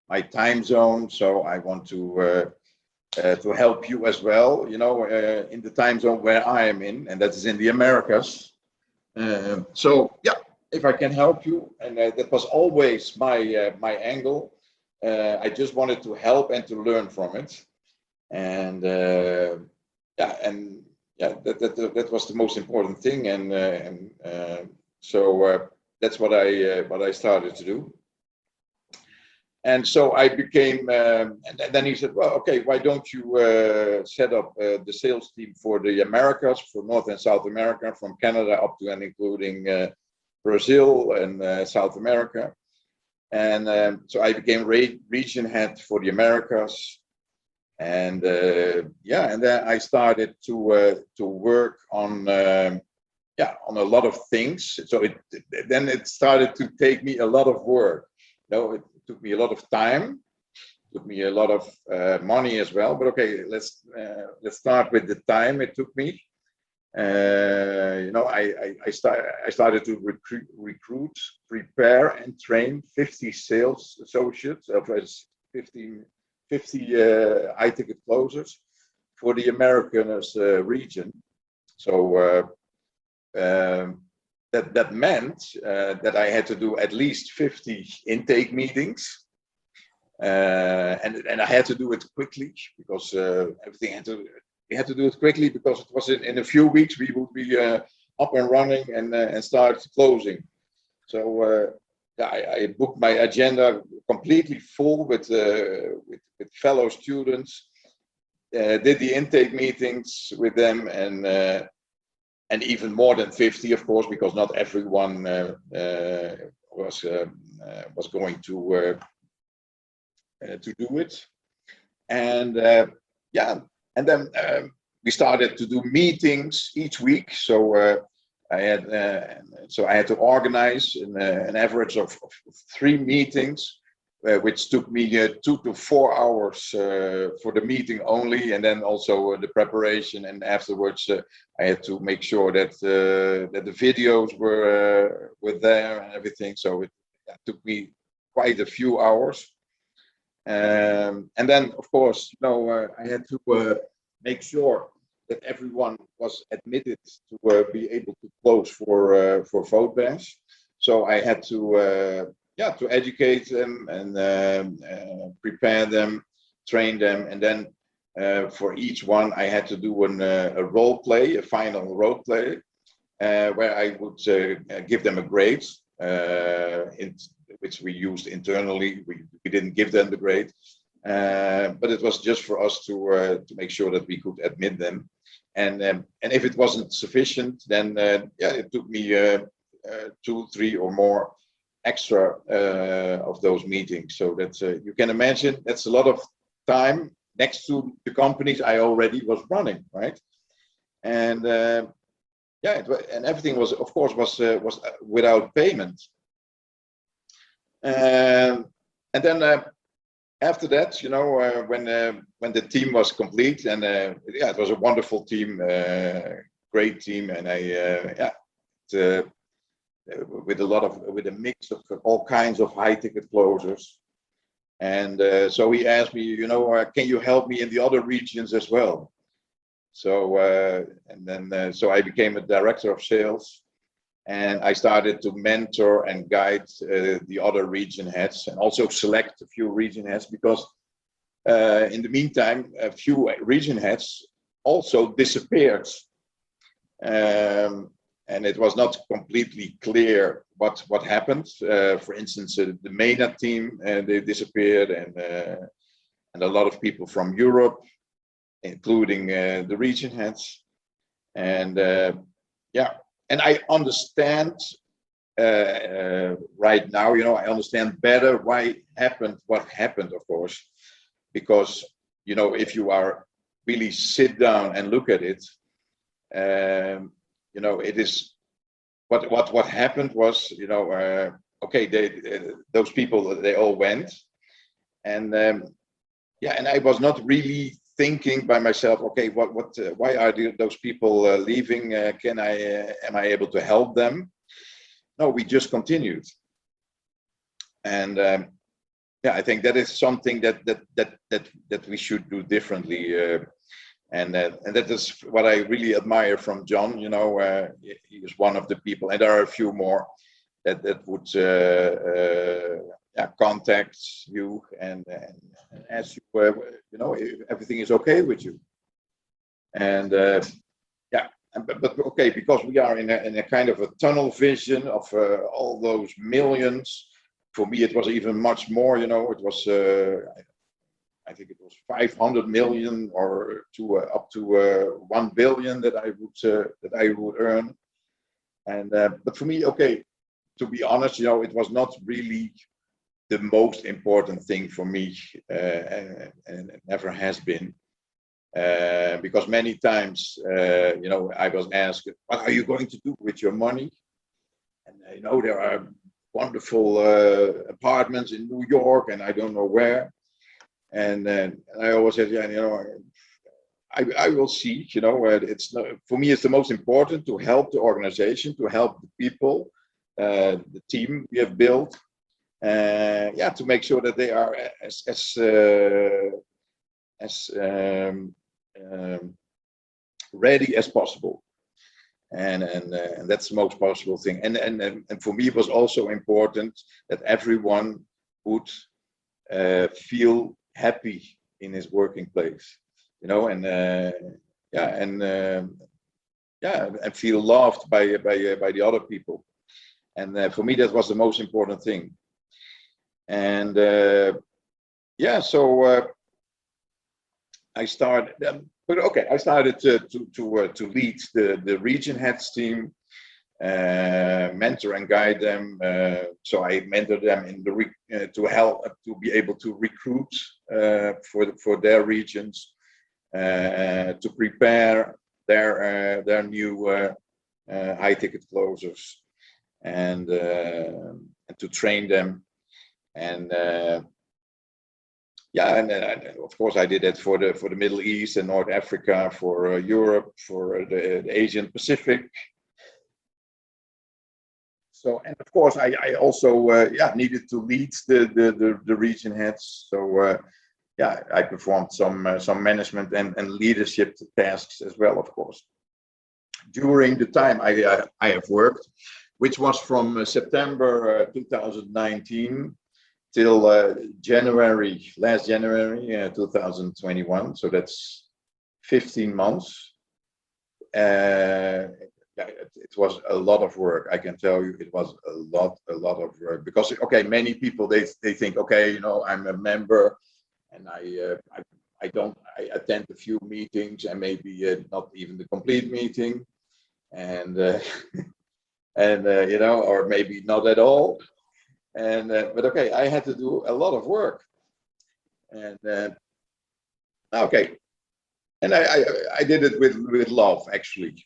my time zone, so I want to help you as well, in the time zone where I am in, and that is in the Americas. If I can help you, and that was always my angle. I just wanted to help and to learn from it, and that was the most important thing, and so that's what I started to do. And so I became, and then he said, well, okay, why don't you set up the sales team for the Americas, for North and South America, from Canada up to and including Brazil and South America. And so I became region head for the Americas. And and then I started to work on a lot of things. So then it started to take me a lot of work. It took me a lot of time, took me a lot of money as well. But okay, let's start with the time it took me. I started to recruit, prepare, and train 50 sales associates, 50 high-ticket closers for the Americas region. So that meant that I had to do at least 50 intake meetings, and I had to do it quickly because we had to do it quickly because it was in a few weeks we would be up and running and start closing. So I booked my agenda completely full with fellow students. Did the intake meetings with them, and even more than 50, of course, because not everyone was going to do it. And yeah, and then we started to do meetings each week. So I had to organize an average of 3 meetings, which took me 2 to 4 hours for the meeting only, and then also the preparation. And afterwards, I had to make sure that the videos were there and everything. So it took me quite a few hours. And then, of course, I had to make sure that everyone was admitted to be able to close for VoteBash. So I had to educate them and prepare them, train them, and then for each one I had to do a role play, a final role play, where I would give them a grade, which we used internally. We didn't give them the grade, but it was just for us to make sure that we could admit them. And if it wasn't sufficient, then it took me 2, 3 or more extra of those meetings. So that's you can imagine that's a lot of time next to the companies I already was running, right? And and everything was, of course, was without payment. And then after that, when the team was complete, and it was a wonderful team, great team, and with a mix of all kinds of high ticket closers. And so he asked me, can you help me in the other regions as well? So so I became a director of sales, and I started to mentor and guide the other region heads, and also select a few region heads, because in the meantime, a few region heads also disappeared. And it was not completely clear what happened. For instance, the MENA team, they disappeared, and a lot of people from Europe, including the region heads. And and I understand right now, I understand better why what happened, of course, because if you are really sit down and look at it, it is what happened was, okay, those people, they all went, and and I was not really thinking by myself, okay, why are those people leaving? Am I able to help them? No, we just continued, and I think that is something that we should do differently. And that is what I really admire from John. He is one of the people, and there are a few more that would contact you and ask you, if everything is okay with you. And but okay, because we are in a kind of a tunnel vision of all those millions. For me, it was even much more. It was. I think it was 500 million or up to 1 billion that I would earn. And but for me, okay, to be honest, it was not really the most important thing for me, and it never has been, because many times, I was asked, "What are you going to do with your money?" And there are wonderful apartments in New York, and I don't know where. And I always said, I will see. It's not, for me, it's the most important to help the organization, to help the people, the team we have built, to make sure that they are as ready as possible, and that's the most possible thing. And for me, it was also important that everyone would feel happy in his working place, and feel loved by the other people. And for me, that was the most important thing. And yeah, so I started. But okay, I started to lead the region heads team, mentor and guide them. So I mentor them in the to help to be able to recruit for their regions, to prepare their new high ticket closers, and to train them. And yeah, and of course I did that for the Middle East and North Africa, for Europe, for the Asian Pacific. So, and of course I also yeah, needed to lead the region heads. So yeah, I performed some management and leadership tasks as well, of course, during the time I have worked, which was from September 2019 till last January 2021. So that's 15 months. Yeah, it was a lot of work. I can tell you, it was a lot of work, because okay, many people they think, okay, you know, I'm a member, and I attend a few meetings, and maybe not even the complete meeting, and and you know, or maybe not at all. And but okay, I had to do a lot of work, and okay, and I did it with love, actually.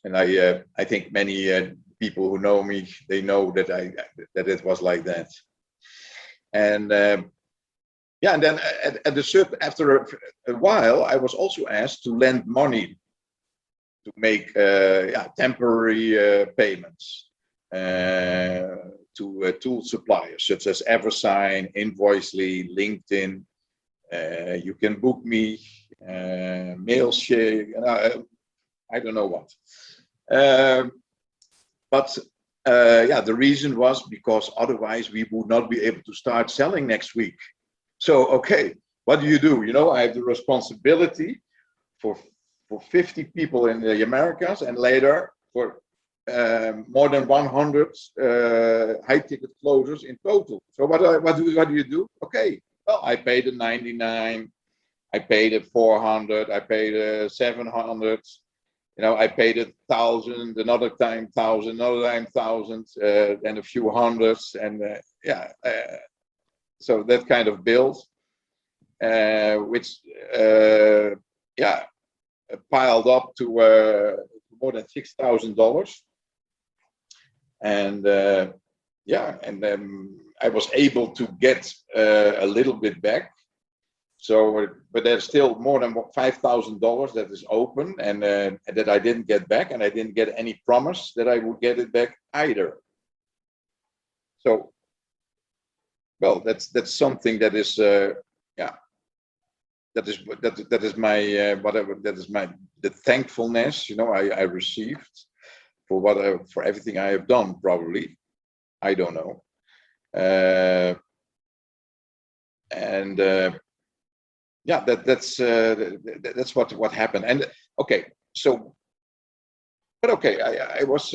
And I think many people who know me, they know that that it was like that. And yeah, and then after a while, I was also asked to lend money to make yeah, temporary payments to tool suppliers such as EverSign, Invoicely, LinkedIn. You can book me, Mailshare, I don't know what. But yeah, the reason was because otherwise we would not be able to start selling next week. So okay, what do? You know, I have the responsibility for 50 people in the Americas, and later for more than 100 high ticket closers in total. So what do you do? Okay, well, I paid the 99, I paid the 400, I paid the 700. You know, I paid 1,000, another time 1,000, another time 1,000, and a few hundreds, and yeah, so that kind of bills, which yeah, piled up to more than $6,000, and yeah, and then I was able to get a little bit back. So, but there's still more than $5,000 that is open, and that I didn't get back, and I didn't get any promise that I would get it back either. So, well, that's something that is, yeah, that is my whatever, that is the thankfulness, you know, I received for for everything I have done. Probably, I don't know, and. Yeah, that's what happened. And okay, so, but okay, I was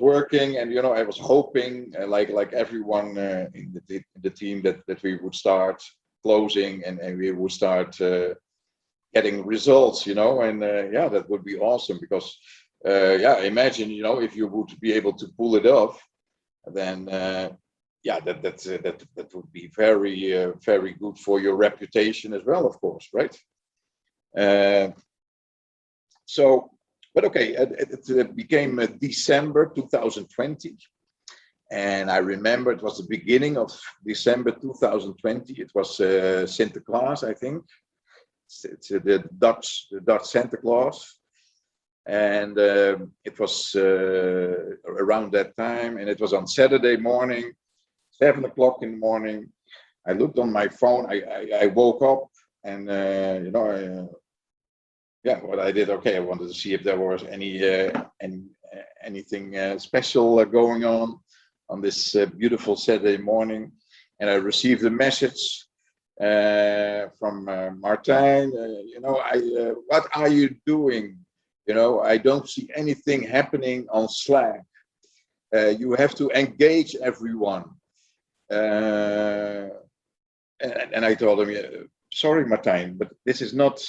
working, and you know, I was hoping, like everyone in the team, that we would start closing, and we would start getting results, you know, and yeah, that would be awesome, because yeah, imagine, you know, if you would be able to pull it off, then yeah, that would be very good for your reputation as well, of course, right? So, but okay, it became December 2020, and I remember it was the beginning of December 2020. It was Sinterklaas, I think. It's the Dutch Santa Claus, and it was around that time, and it was on Saturday morning. 7 o'clock in the morning, I looked on my phone. I woke up, and you know, yeah, what I did. Okay, I wanted to see if there was anything special going on this beautiful Saturday morning, and I received a message from Martijn. You know, what are you doing? You know, I don't see anything happening on Slack. You have to engage everyone. And I told him, yeah, sorry, Martijn, but this is not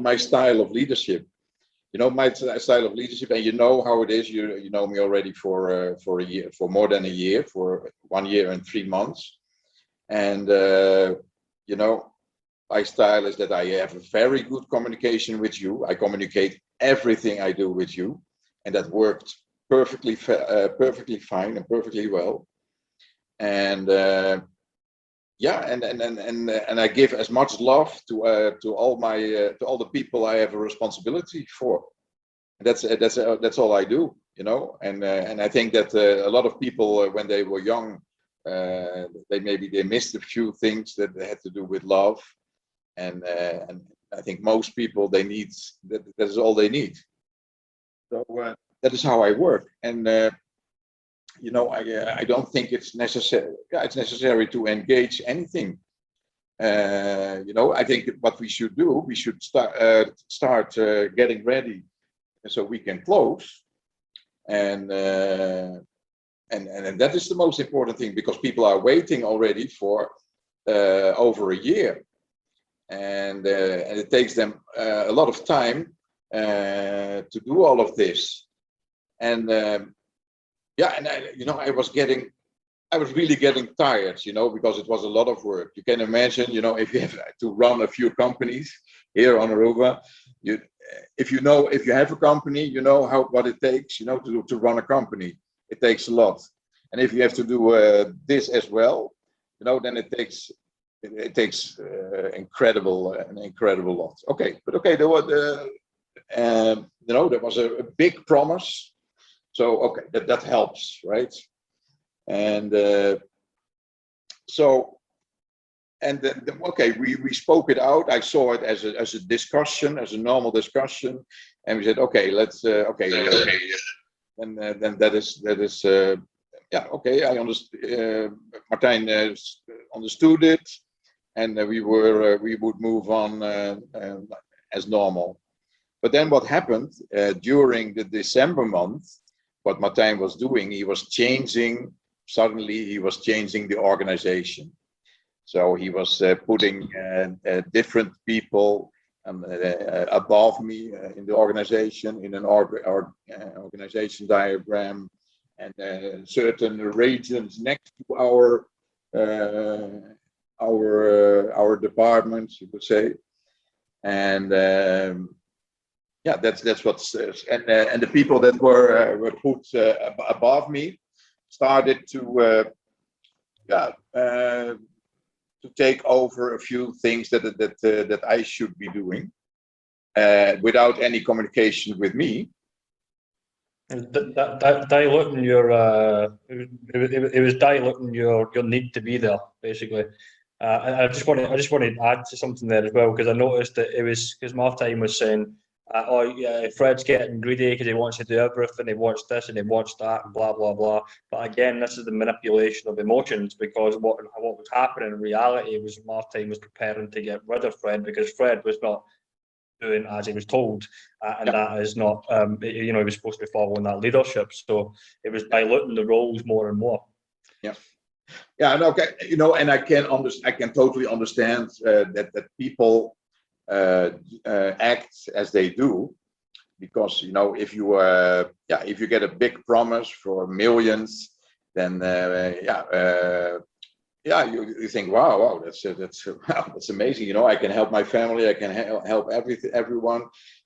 my style of leadership. You know my style of leadership, and you know how it is. You know me already for a year, for more than a year, for 1 year and 3 months. And you know, my style is that I have a very good communication with you. I communicate everything I do with you, and that worked perfectly fine and perfectly well. And yeah, and I give as much love to all the people I have a responsibility for. That's all I do, you know. And I think that a lot of people when they were young, they missed a few things that had to do with love, and I think most people they need that. That is all they need. So that is how I work, and you know, I don't think it's necessary. Yeah, it's necessary to engage anything. You know, I think what we should do, we should start getting ready, so we can close, and that is the most important thing, because people are waiting already for over a year, and it takes them a lot of time to do all of this, and yeah, and you know, I was really getting tired, you know, because it was a lot of work. You can imagine, you know, if you have to run a few companies here on Aruba, if you have a company, you know what it takes, you know, to run a company. It takes a lot, and if you have to do this as well, you know, then it takes an incredible lot. Okay, but okay, there was you know, there was a big promise. So okay, that helps, right? And so, and then, okay, we spoke it out. I saw it as a discussion, as a normal discussion, and we said, okay, let's and then that is yeah, okay. I understand. Martijn understood it, and we would move on as normal. But then what happened during the December month? What Martijn was doing, he was changing the organization. So he was putting different people above me in the organization, in an organization diagram, and certain regions next to our departments, you could say. And yeah, that's what's and the people that were put above me started to take over a few things that I should be doing without any communication with me. Diluting your it was diluting your need to be there, basically. And I just want to add to something there as well, because I noticed that it was because Martijn was saying, oh yeah, Fred's getting greedy because he wants to do everything, he wants this and he wants that, and blah blah blah. But again, this is the manipulation of emotions, because what was happening in reality was Martijn was preparing to get rid of Fred, because Fred was not doing as he was told, and that is not, you know, he was supposed to be following that leadership. So it was diluting the roles more and more. Yeah. Yeah, and okay, you know, and I can totally understand that people act as they do, because you know, if you get a big promise for millions, then you think, wow, that's amazing. You know, I can help my family, I can help everyone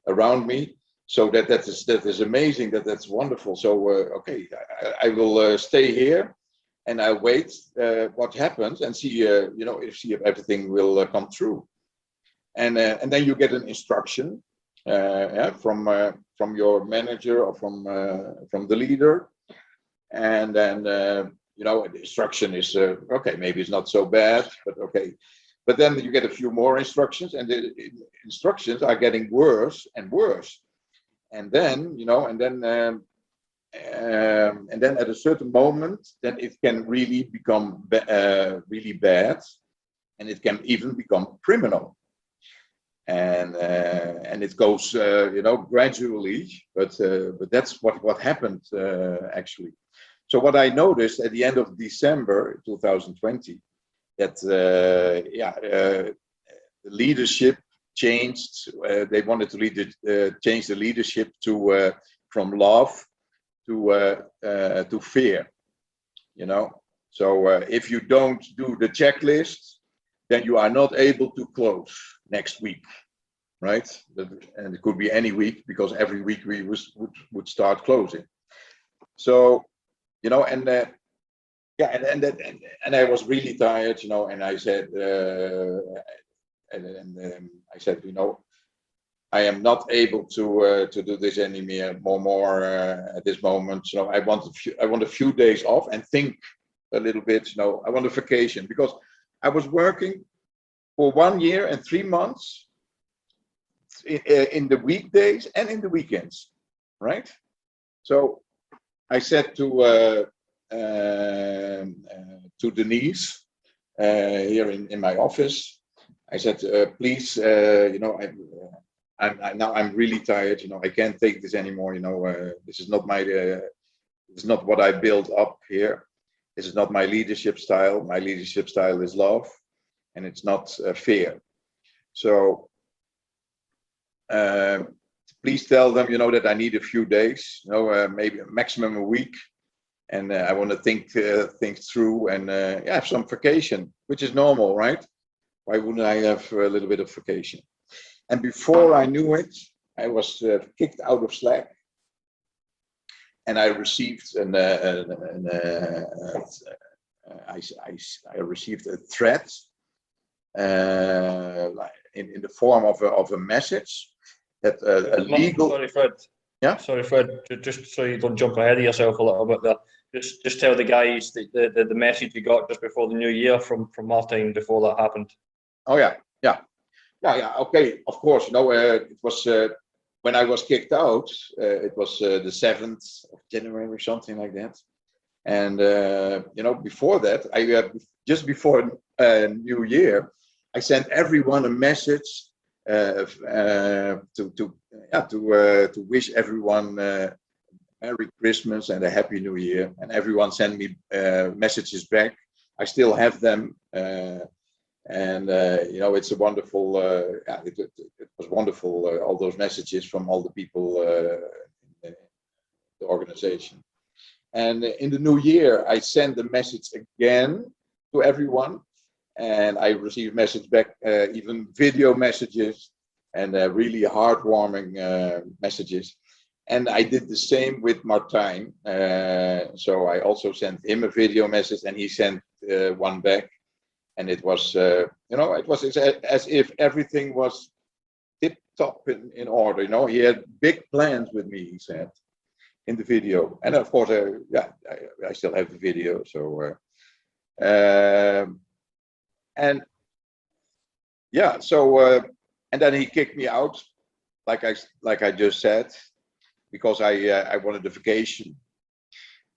around me. So that is amazing. That's wonderful. So okay, I will stay here, and I wait what happens, and see if everything will come true. And then you get an instruction from your manager or from the leader, and then you know, the instruction is okay, maybe it's not so bad, but okay. But then you get a few more instructions, and the instructions are getting worse and worse. And then, you know, and then at a certain moment, then it can really become really bad, and it can even become criminal. and it goes gradually, but that's what happened actually. So what I noticed at the end of December 2020, that the leadership changed. They wanted to change the leadership to from love to fear. So if you don't do the checklist, then you are not able to close next week, right? And it could be any week, because every week we would start closing. So and I was really tired, and I said I said, I am not able to do this anymore at this moment. I want a few days off and think a little bit. I want a vacation, because I was working for 1 year and 3 months in the weekdays and in the weekends, right? So I said to Denise here in my office, I said, please, I'm really tired. I can't take this anymore. This is not this is not what I built up here. This is not my leadership style. My leadership style is love, and it's not fear. So please tell them, that I need a few days, maybe maximum a week, and I want to think through and have some vacation, which is normal, right? Why wouldn't I have a little bit of vacation? And before I knew it, I was kicked out of Slack, and I received I received a threat in the form of a message that a legal. Sorry, Fred. Yeah. Sorry, Fred. Just so you don't jump ahead of yourself a little bit there. Just tell the guys the message you got just before the new year from Martijn before that happened. Oh yeah. Okay, of course. It was when I was kicked out. It was the 7th of January or something like that. And before that, just before New Year, I sent everyone a message to wish everyone Merry Christmas and a Happy New Year. And everyone sent me messages back. I still have them. It's a wonderful. It was wonderful. All those messages from all the people in the organization. And in the new year, I sent the message again to everyone, and I received message back, even video messages, and really heartwarming messages. And I did the same with Martijn. So I also sent him a video message, and he sent one back. And it was, it was as if everything was tip top in order. He had big plans with me, he said, in the video. And of course, I still have the video. So, and then he kicked me out, like I just said, because I wanted a vacation,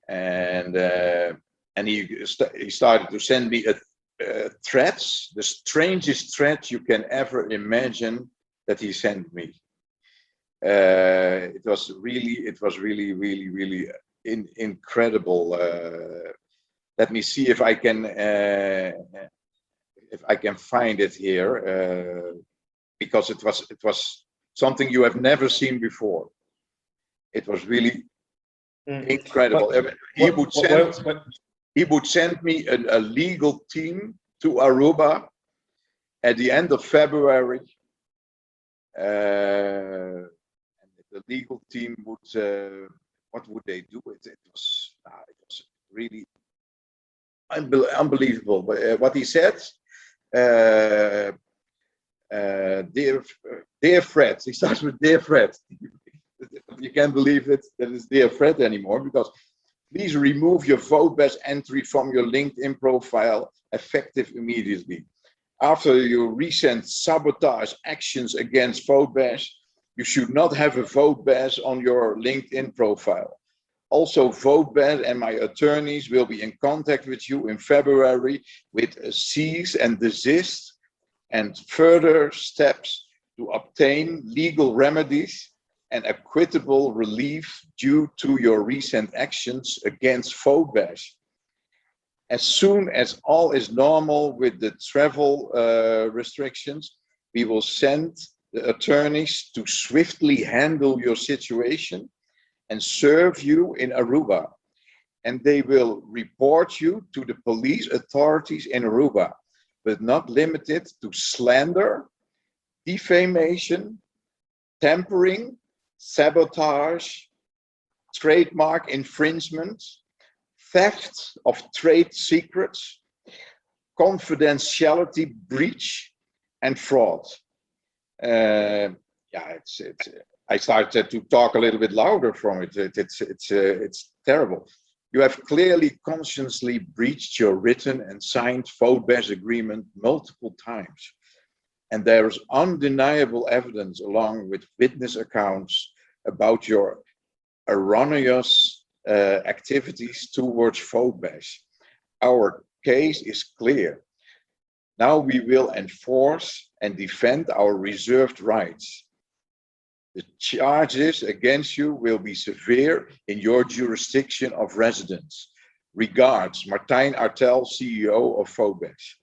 and he started to send me threats, the strangest threats you can ever imagine that he sent me. It was really incredible. Let me see if I can find it here, because it was something you have never seen before. It was really incredible. He would send me a legal team to Aruba at the end of February. And the legal team would, what would they do? It was really unbelievable. What he said, dear Fred. He starts with dear Fred. You can't believe it that it's dear Fred anymore, because please remove your VoteBash entry from your LinkedIn profile effective immediately. After your recent sabotage actions against VoteBash, you should not have a VoteBash on your LinkedIn profile. Also, VoteBash and my attorneys will be in contact with you in February with a cease and desist and further steps to obtain legal remedies and equitable relief due to your recent actions against VoteBash. As soon as all is normal with the travel restrictions, we will send the attorneys to swiftly handle your situation and serve you in Aruba. And they will report you to the police authorities in Aruba, but not limited to slander, defamation, tampering, sabotage, trademark infringement, theft of trade secrets, confidentiality breach, and fraud. I started to talk a little bit louder from it. It's terrible. You have clearly consciously breached your written and signed VoteBash agreement multiple times. And there is undeniable evidence along with witness accounts about your erroneous activities towards VoteBash. Our case is clear. Now we will enforce and defend our reserved rights. The charges against you will be severe in your jurisdiction of residence. Regards, Martijn Atell, CEO of VoteBash.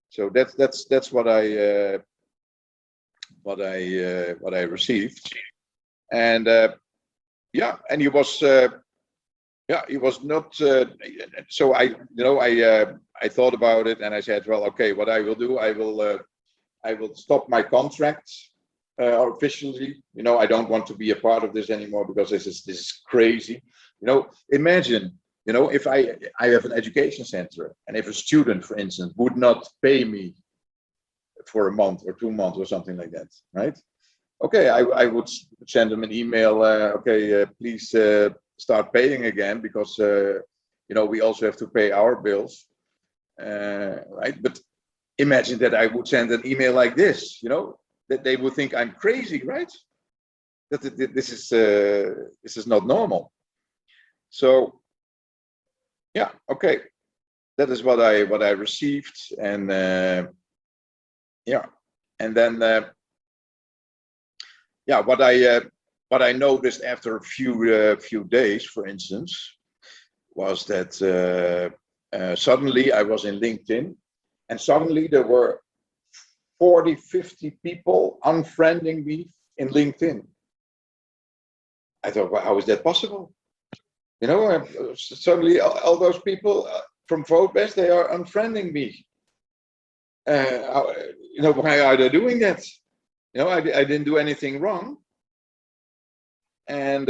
So that's what I received, and and he was not. So I thought about it and I said, well, okay, what I will do, I will stop my contract officially. I don't want to be a part of this anymore because this is crazy. Imagine. If I have an education center and if a student, for instance, would not pay me for a month or 2 months or something like that, right? Okay, I would send them an email, please start paying again because, we also have to pay our bills, right? But imagine that I would send an email like this, that they would think I'm crazy, right? That this is not normal. So, yeah, okay, that is what I received, and and then what I noticed after a few days, for instance, was that suddenly I was in LinkedIn, and suddenly there were 40-50 people unfriending me in LinkedIn. I thought, well, how is that possible? Suddenly all those people from VoteBash, they are unfriending me. Why are they doing that? I didn't do anything wrong. And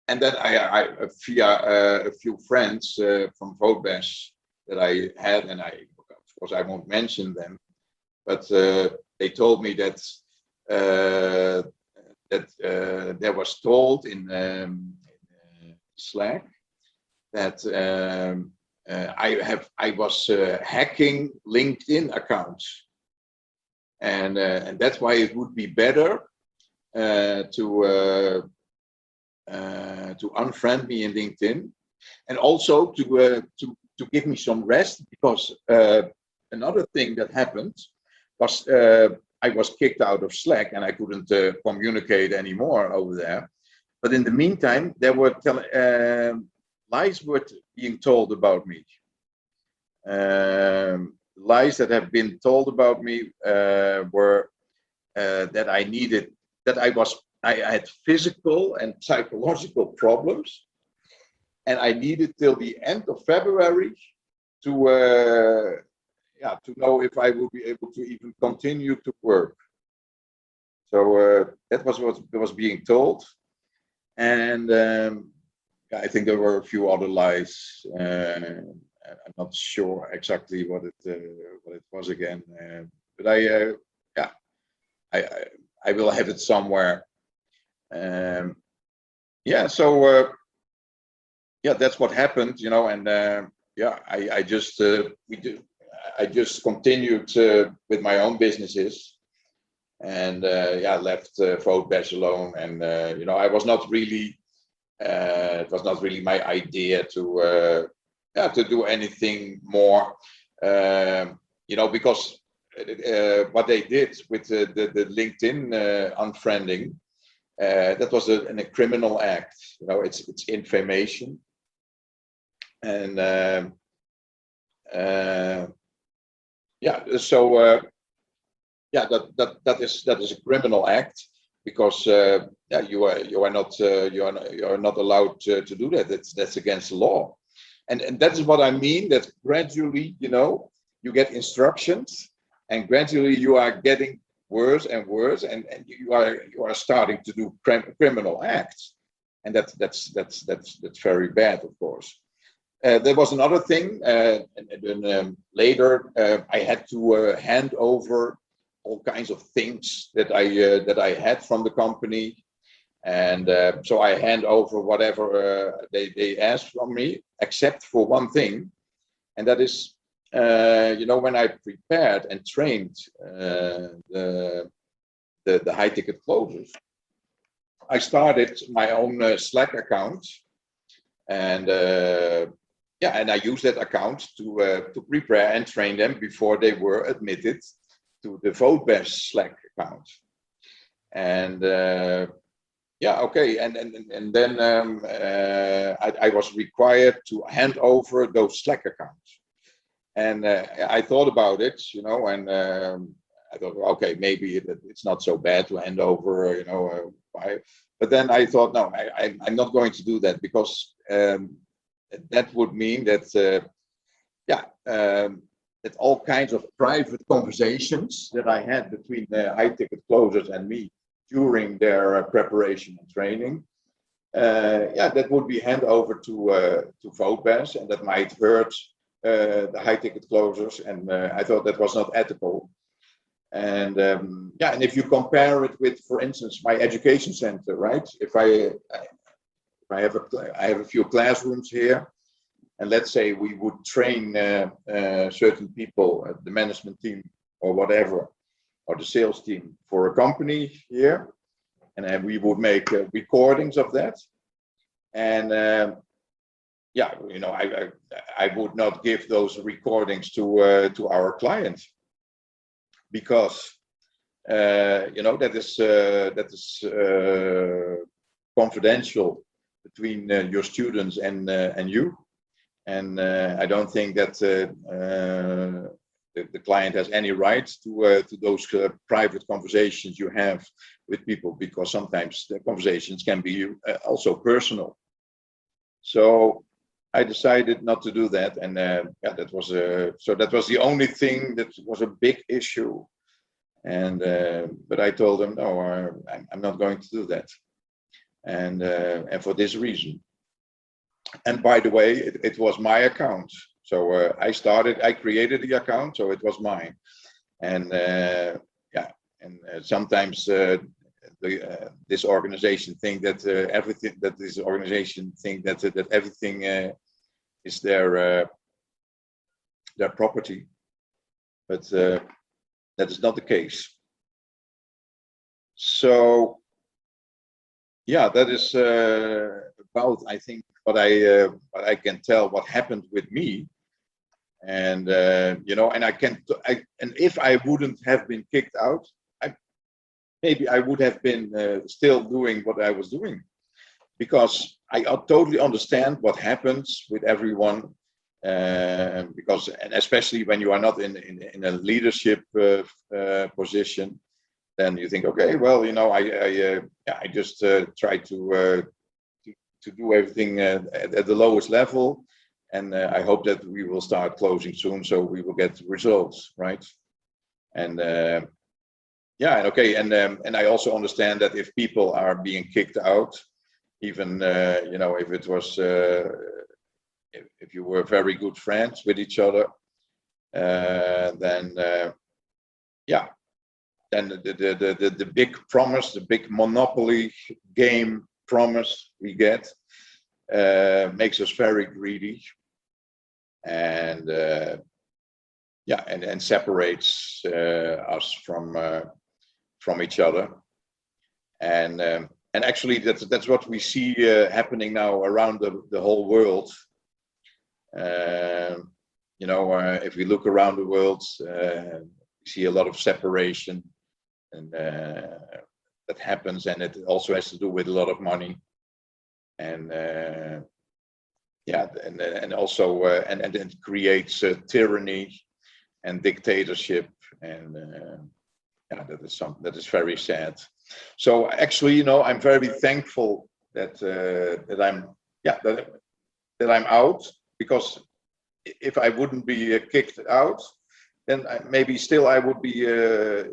and then I via a few friends from VoteBash that I had, and of course I won't mention them, but they told me that there was told in Slack that I was hacking LinkedIn accounts, and that's why it would be better to unfriend me in LinkedIn, and also to give me some rest, because another thing that happened was I was kicked out of Slack and I couldn't communicate anymore over there. But in the meantime, there were lies were being told about me. Lies that have been told about me were that I had physical and psychological problems, and I needed till the end of February to know if I will be able to even continue to work. So that was what was being told, and I think there were a few other lies. I'm not sure exactly what it was again, but I will have it somewhere. That's what happened, and I just continued with my own businesses, and left VoteBash alone. And I was not really. It was not really my idea to do anything more. because what they did with the LinkedIn unfriending, that was a criminal act. It's infamation, and so that is a criminal act, because you are not allowed to do that. That's against the law, and that is what I mean. That gradually, you get instructions, and gradually you are getting worse and worse, and you are starting to do criminal acts, and that's very bad, of course. There was another thing, and then later I had to hand over all kinds of things that I had from the company, and so I hand over whatever they asked from me, except for one thing, and that is, when I prepared and trained the high ticket closers, I started my own Slack account, and and I used that account to prepare and train them before they were admitted to the VoteBash Slack account. And and then I was required to hand over those Slack accounts. And I thought about it, and I thought, okay, maybe it's not so bad to hand over, but then I thought, no, I'm not going to do that, because that would mean that, that all kinds of private conversations that I had between the high ticket closers and me during their preparation and training, that would be handed over to VoteBash, and that might hurt the high ticket closers, and I thought that was not ethical. And and if you compare it with, for instance, my education center, right? If I have a few classrooms here, and let's say we would train certain people, the management team or whatever, or the sales team for a company here, and then we would make recordings of that, and I would not give those recordings to our clients, because that is confidential between your students and you, and I don't think that the client has any right to those private conversations you have with people, because sometimes the conversations can be also personal. So I decided not to do that, and that was the only thing that was a big issue. And but I told them, no, I'm not going to do that, and for this reason. And by the way, it was my account, so I created the account, so it was mine, and sometimes this organization think that everything that everything is their property, but that is not the case. So that is about, I think, what I can tell what happened with me, and and if I wouldn't have been kicked out, maybe I would have been still doing what I was doing, because I totally understand what happens with everyone, because, and especially when you are not in a leadership position, then you think, okay, well, I just try to do everything at the lowest level, and I hope that we will start closing soon, so we will get results, right? And and okay, and I also understand that if people are being kicked out, even if it was if you were very good friends with each other, then the big promise, the big monopoly game promise we get makes us very greedy, and and separates us from each other, and actually that's what we see happening now around the whole world. you know, if we look around the world, we see a lot of separation, and that happens, and it also has to do with a lot of money, and yeah, and also and it creates tyranny and dictatorship, and yeah, that is very sad. So actually, you know, I'm very thankful that that I'm out, because if I wouldn't be kicked out, then maybe still I would be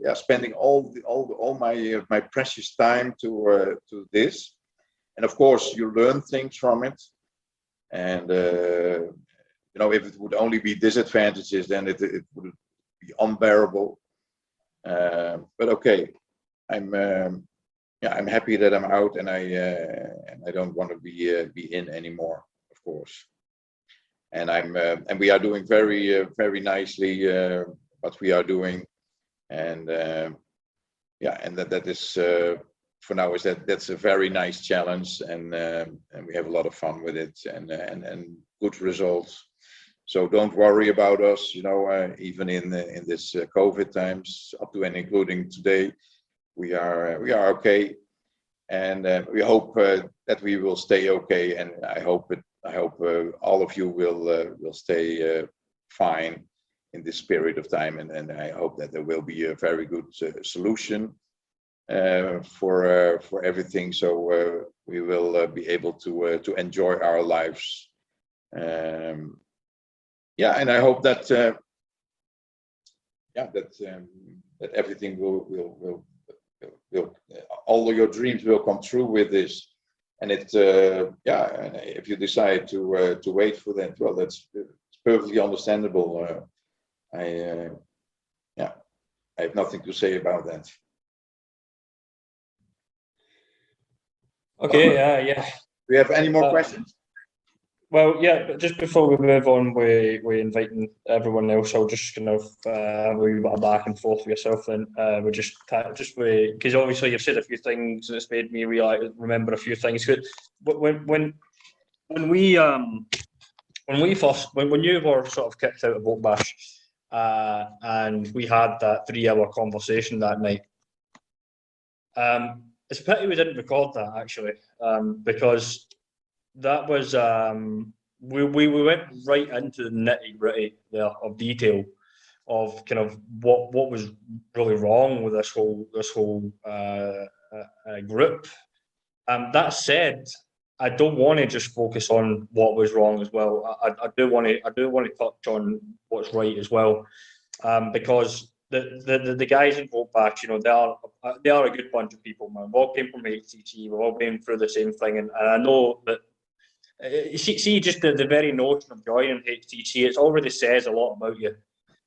yeah, spending all my precious time to this. And of course, you learn things from it. And you know, if it would only be disadvantages, then it would be unbearable. But okay, yeah, I'm happy that I'm out, and I don't want to be in anymore, of course. And and we are doing very nicely what we are doing, and yeah, and that is for now that's a very nice challenge, and we have a lot of fun with it, and good results. So don't worry about us, you know, even in this COVID times, up to and including today, we are okay, and we hope that we will stay okay, and I hope all of you will stay fine in this period of time, and I hope that there will be a very good solution for everything, so we will be able to enjoy our lives. Yeah, and I hope that yeah, that everything will all of your dreams will come true with this. And it yeah, and if you decide to wait for that, well, it's perfectly understandable. Yeah, I have nothing to say about that. Okay, yeah. Do you have any more questions? Well, yeah, but just before we move on, we inviting everyone else. I'll just kind of have a wee bit of back and forth with yourself. Then we just because obviously you've said a few things and it's made me remember a few things. When we first when you were sort of kicked out of VoteBash, and we had that 3-hour conversation that night. It's a pity we didn't record that, actually, because that was we went right into the nitty-gritty there of detail of kind of what was really wrong with this whole group. That said, I don't want to just focus on what was wrong as well. I do want to touch on what's right as well, because the guys in VoteBash, you know, they are a good bunch of people, man. We all came from HTC. We've all been through the same thing, and I know that. See, just the very notion of joining HTC, it already says a lot about you,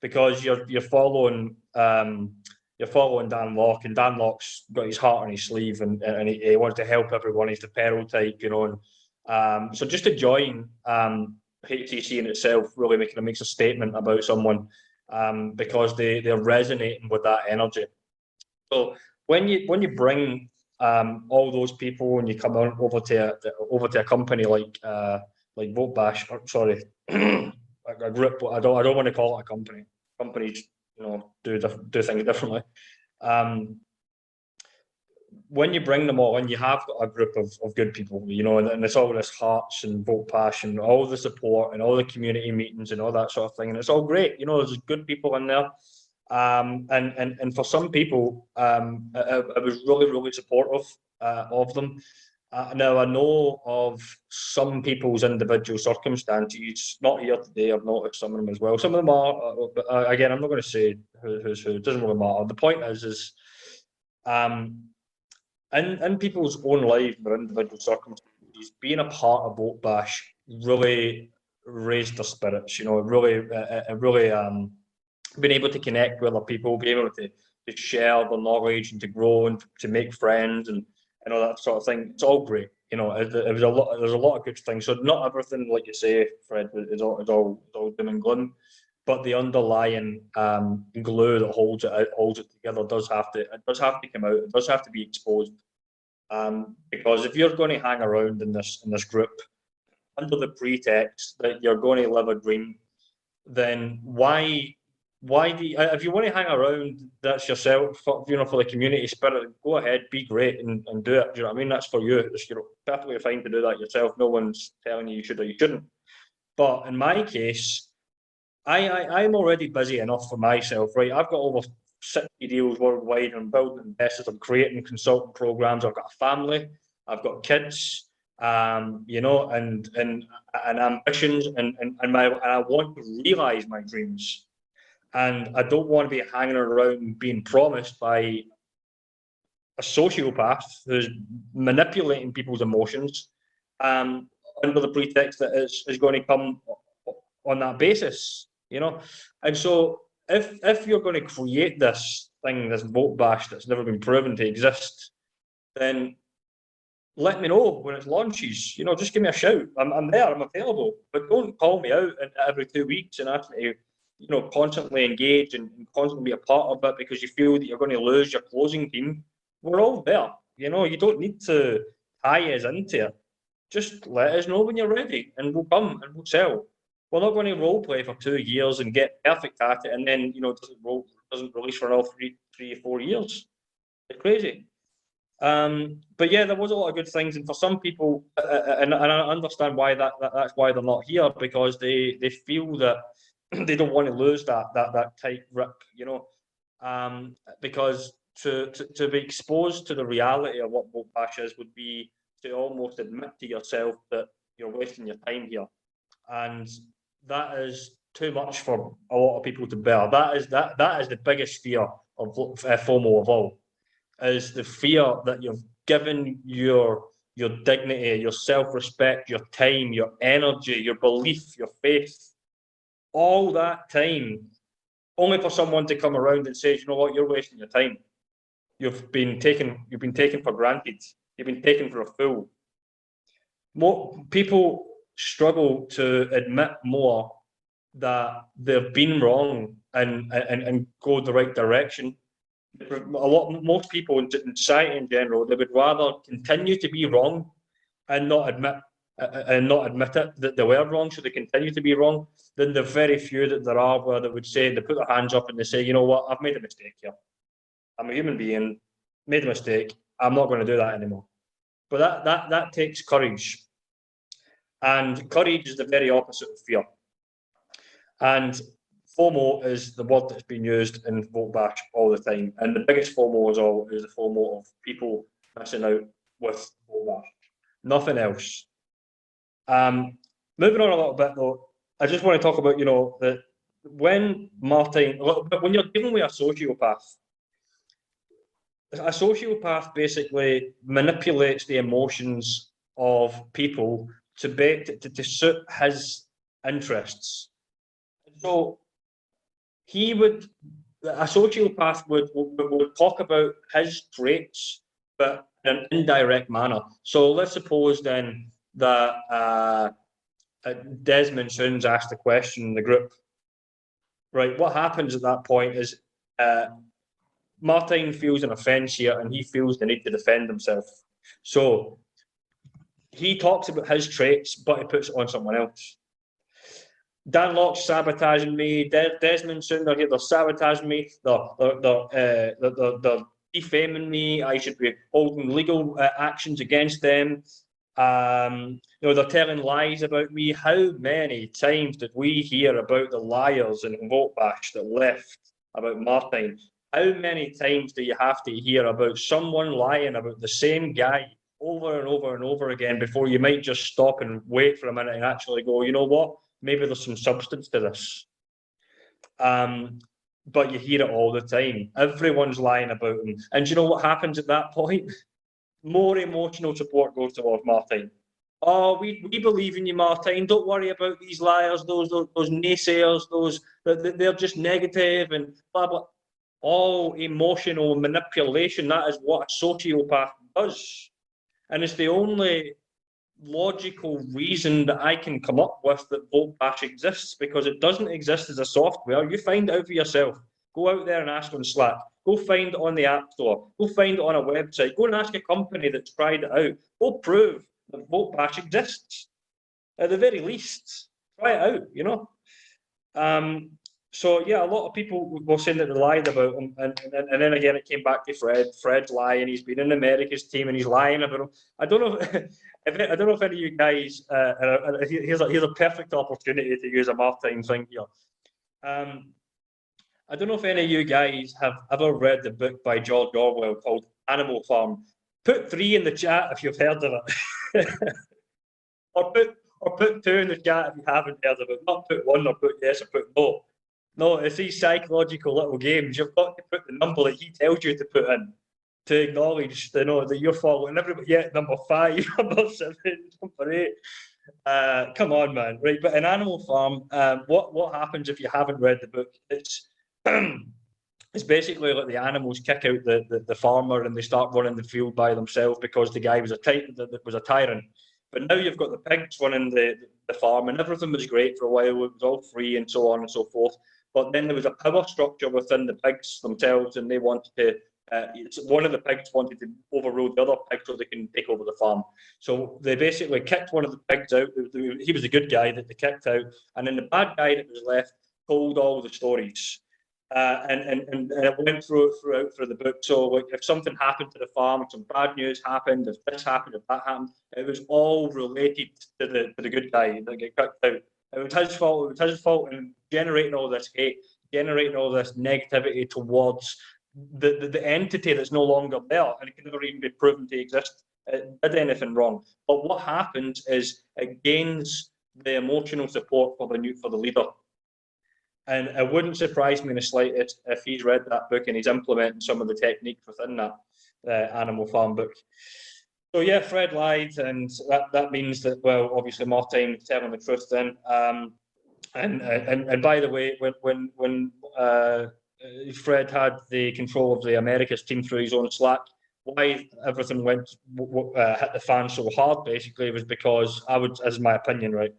because you're following Dan Locke, and Dan Locke's got his heart on his sleeve, and he wants to help everyone. He's the peril type, you know. And so just to join HTC in itself really makes a statement about someone, because they're resonating with that energy. So when you bring all those people, and you come over to a company like VoteBash, or, sorry, a group. I don't want to call it a company. Companies, you know, do things differently. When you bring them all in, you have got a group of good people, you know, and it's all this hearts and VoteBash and all the support and all the community meetings and all that sort of thing, and it's all great, you know. There's good people in there. And for some people, I was really supportive of them. Now I know of some people's individual circumstances. Not here today. I've noticed some of them as well. Some of them are, but again, I'm not going to say who's who. It doesn't really matter. The point is in people's own lives, their individual circumstances, being a part of VoteBash really raised their spirits. You know, it really being able to connect with other people, being able to share their knowledge and to grow and to make friends and all that sort of thing. It's all great, you know. There's a lot of good things. So not everything, like you say, Fred, is all doom and gloom, but the underlying glue that holds it together does have to come out. It does have to be exposed, because if you're going to hang around in this group under the pretext that you're going to live a dream, then why do you, if you want to hang around, that's yourself, for, you know, for the community spirit, go ahead, be great and do it. Do you know what I mean? That's for you. It's, you know, perfectly fine to do that yourself. No one's telling you should or you shouldn't. But in my case, I'm already busy enough for myself, right? I've got over 60 deals worldwide. I'm building investors, I'm creating consultant programs. I've got a family, I've got kids, you know, and ambitions, and I want to realize my dreams. And I don't want to be hanging around being promised by a sociopath who's manipulating people's emotions, under the pretext that is going to come on that basis, you know. And so if you're going to create this thing, this VoteBash that's never been proven to exist, then let me know when it launches. You know, just give me a shout. I'm there. I'm available. But don't call me out every 2 weeks and ask me to, you know, constantly engage and constantly be a part of it because you feel that you're going to lose your closing team. We're all there. You know, you don't need to tie us into it. Just let us know when you're ready, and we'll come and we'll sell. We're not going to role play for 2 years and get perfect at it, and then, you know, doesn't release for another three or 4 years. It's crazy. But yeah, there was a lot of good things, and for some people, and I understand why that's why they're not here, because they feel that they don't want to lose that tight grip, you know, because to be exposed to the reality of what VoteBash is would be to almost admit to yourself that you're wasting your time here, and that is too much for a lot of people to bear. That is the biggest fear of FOMO of all, is the fear that you've given your dignity, your self-respect, your time, your energy, your belief, your faith, all that time, only for someone to come around and say, you know what, you're wasting your time. You've been taken for granted. You've been taken for a fool. More people struggle to admit more that they've been wrong and go the right direction. Most people in society in general, they would rather continue to be wrong and not admit it that they were wrong, so they continue to be wrong, than the very few that there are where they would say, they put their hands up and they say, you know what, I've made a mistake here. I'm a human being, made a mistake. I'm not going to do that anymore. But that takes courage, and courage is the very opposite of fear. And FOMO is the word that's been used in VoteBash all the time, and the biggest FOMO is the FOMO of people missing out with VoteBash. Nothing else. Moving on a little bit though, I just want to talk about, you know, that when you're dealing with a sociopath basically manipulates the emotions of people to suit his interests. So a sociopath would talk about his traits, but in an indirect manner. So let's suppose then that Desmond Soons asked a question in the group. Right, what happens at that point is Martijn feels an offence here, and he feels the need to defend himself. So he talks about his traits, but he puts it on someone else. Dan Locke's sabotaging me. Desmond Soons are here. They're sabotaging me. They're defaming me. I should be holding legal actions against them. You know, they're telling lies about me. How many times did we hear about the liars in VoteBash that left about Martijn? How many times do you have to hear about someone lying about the same guy over and over and over again before you might just stop and wait for a minute and actually go, you know what? Maybe there's some substance to this. But you hear it all the time. Everyone's lying about him. And do you know what happens at that point? More emotional support goes towards Martijn. Oh, we believe in you, Martijn. Don't worry about these liars, those naysayers, they're just negative and blah blah. All emotional manipulation. That is what a sociopath does, and it's the only logical reason that I can come up with that VoteBash exists, because it doesn't exist as a software. You find it out for yourself. Go out there and ask on Slack. Go find it on the App Store. Go find it on a website. Go and ask a company that's tried it out. Go prove that VoteBash exists. At the very least, try it out, you know. So yeah, a lot of people were saying that they lied about him, and then again it came back to Fred. Fred's lying. He's been in America's team and he's lying about him. I don't know I don't know if any of you guys. Here's a perfect opportunity to use a Martijn thing here. I don't know if any of you guys have ever read the book by George Orwell called Animal Farm. Put 3 in the chat if you've heard of it, or put 2 in the chat if you haven't heard of it. Not put 1 or put yes or put no. No, it's these psychological little games. You've got to put the number that he tells you to put in to acknowledge, that you're following everybody. Yeah, number 5, number 7, number 8. Come on, man. Right, but in Animal Farm, what happens if you haven't read the book? It's it's basically like the animals kick out the farmer and they start running the field by themselves because the guy was a tyrant. But now you've got the pigs running the farm, and everything was great for a while. It was all free and so on and so forth. But then there was a power structure within the pigs themselves, and they wanted to. One of the pigs wanted to overrule the other pig so they can take over the farm. So they basically kicked one of the pigs out. He was a good guy that they kicked out, and then the bad guy that was left told all the stories. And it went through the book. So like, if something happened to the farm, some bad news happened, if this happened, if that happened, it was all related to the good guy that get kicked out. It was his fault. It was his fault in generating all this hate, generating all this negativity towards the entity that's no longer there, and it can never even be proven to exist. It did anything wrong. But what happens is it gains the emotional support for the leader. And it wouldn't surprise me in the slightest if he's read that book and he's implementing some of the techniques within that Animal Farm book. So yeah, Fred lied, and that means that, well, obviously Martijn is telling the truth then. And by the way, when Fred had the control of the Americas team through his own Slack, why everything hit the fan so hard basically was because as is my opinion, right,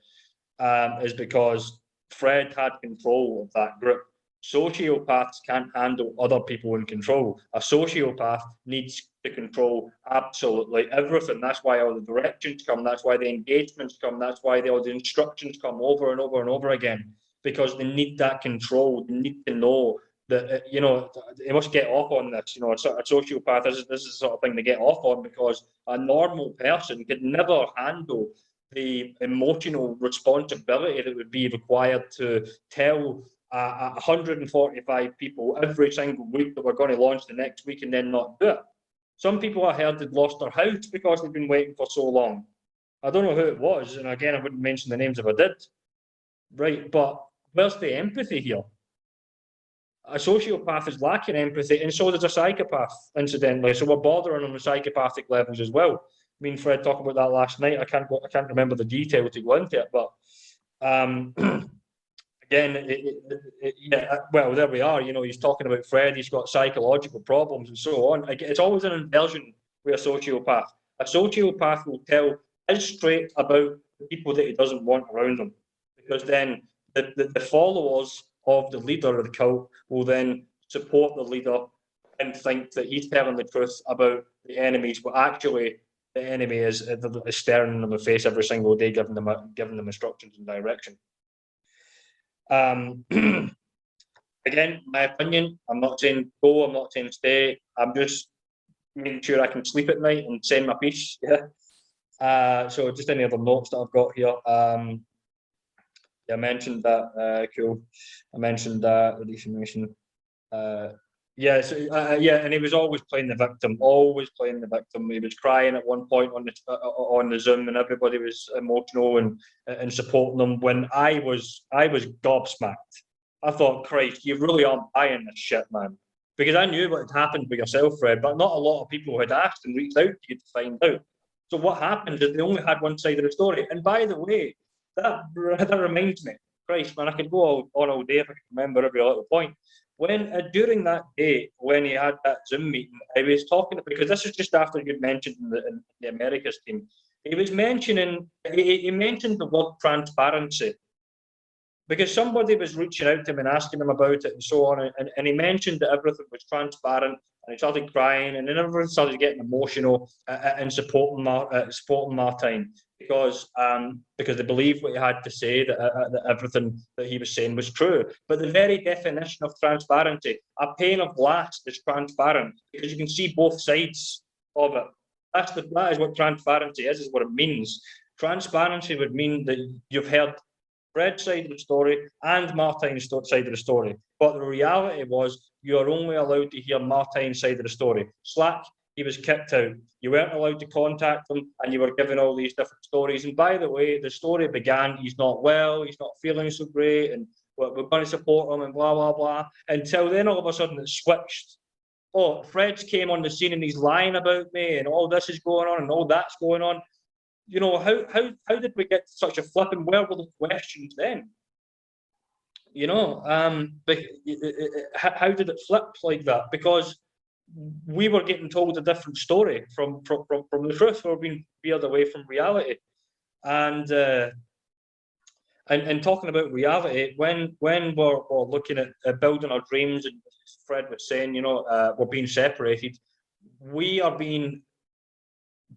is because Fred had control of that group. Sociopaths can't handle other people in control. A sociopath needs to control absolutely everything. That's why all the directions come. That's why the engagements come. That's why all the instructions come over and over and over again, because they need that control. They need to know that, they must get off on this. A sociopath, this is the sort of thing they get off on, because a normal person could never handle the emotional responsibility that would be required to tell 145 people every single week that we're going to launch the next week and then not do it. Some people I heard had lost their house because they've been waiting for so long. I don't know who it was, and again, I wouldn't mention the names if I did. Right, but where's the empathy here? A sociopath is lacking empathy, and so does a psychopath, incidentally. So we're bordering on the psychopathic levels as well. Me and Fred talked about that last night. I can't remember the detail to go into it, but again, well, there we are. He's talking about Fred. He's got psychological problems and so on. It's always an inversion with a sociopath. A sociopath will tell his straight about the people that he doesn't want around him, because then the followers of the leader of the cult will then support the leader and think that he's telling the truth about the enemies, but actually the enemy is staring them in the face every single day, giving them instructions and direction. Again, my opinion, I'm not saying go, I'm not saying stay. I'm just making sure I can sleep at night and send my piece. Yeah. So just any other notes that I've got here. Yeah, I mentioned that. Cool. I mentioned that. Yeah, and he was always playing the victim. Always playing the victim. He was crying at one point on the Zoom, and everybody was emotional and supporting him. When I was gobsmacked. I thought, Christ, you really aren't buying this shit, man. Because I knew what had happened with yourself, Fred, but not a lot of people had asked and reached out to you to find out. So what happened is they only had one side of the story. And by the way, that reminds me, Christ, man, I could go on all day if I could remember every little point. When during that day, when he had that Zoom meeting, I was talking, because this is just after you'd mentioned in the Americas team, he was mentioning, he mentioned the word transparency, because somebody was reaching out to him and asking him about it and so on, and he mentioned that everything was transparent, and he started crying, and then everyone started getting emotional and supporting Martijn. because they believed what he had to say, that everything that he was saying was true. But the very definition of transparency, a pane of glass is transparent because you can see both sides of it. That is what transparency is what it means. Transparency would mean that you've heard Fred's side of the story and Martijn's side of the story. But the reality was you are only allowed to hear Martijn's side of the story. Slack, he was kicked out. You weren't allowed to contact him, and you were given all these different stories. And by the way, the story began, he's not well, he's not feeling so great, and we're going to support him and blah, blah, blah. Until then, all of a sudden, it switched. Oh, Fred's came on the scene and he's lying about me, and all this is going on, and all that's going on. You know, how did we get to such a flip, and where were the questions then? You know, how did it flip like that? Because we were getting told a different story from the truth. We were being veered away from reality. And talking about reality, when we're looking at building our dreams, and Fred was saying, you know, we're being separated, we are being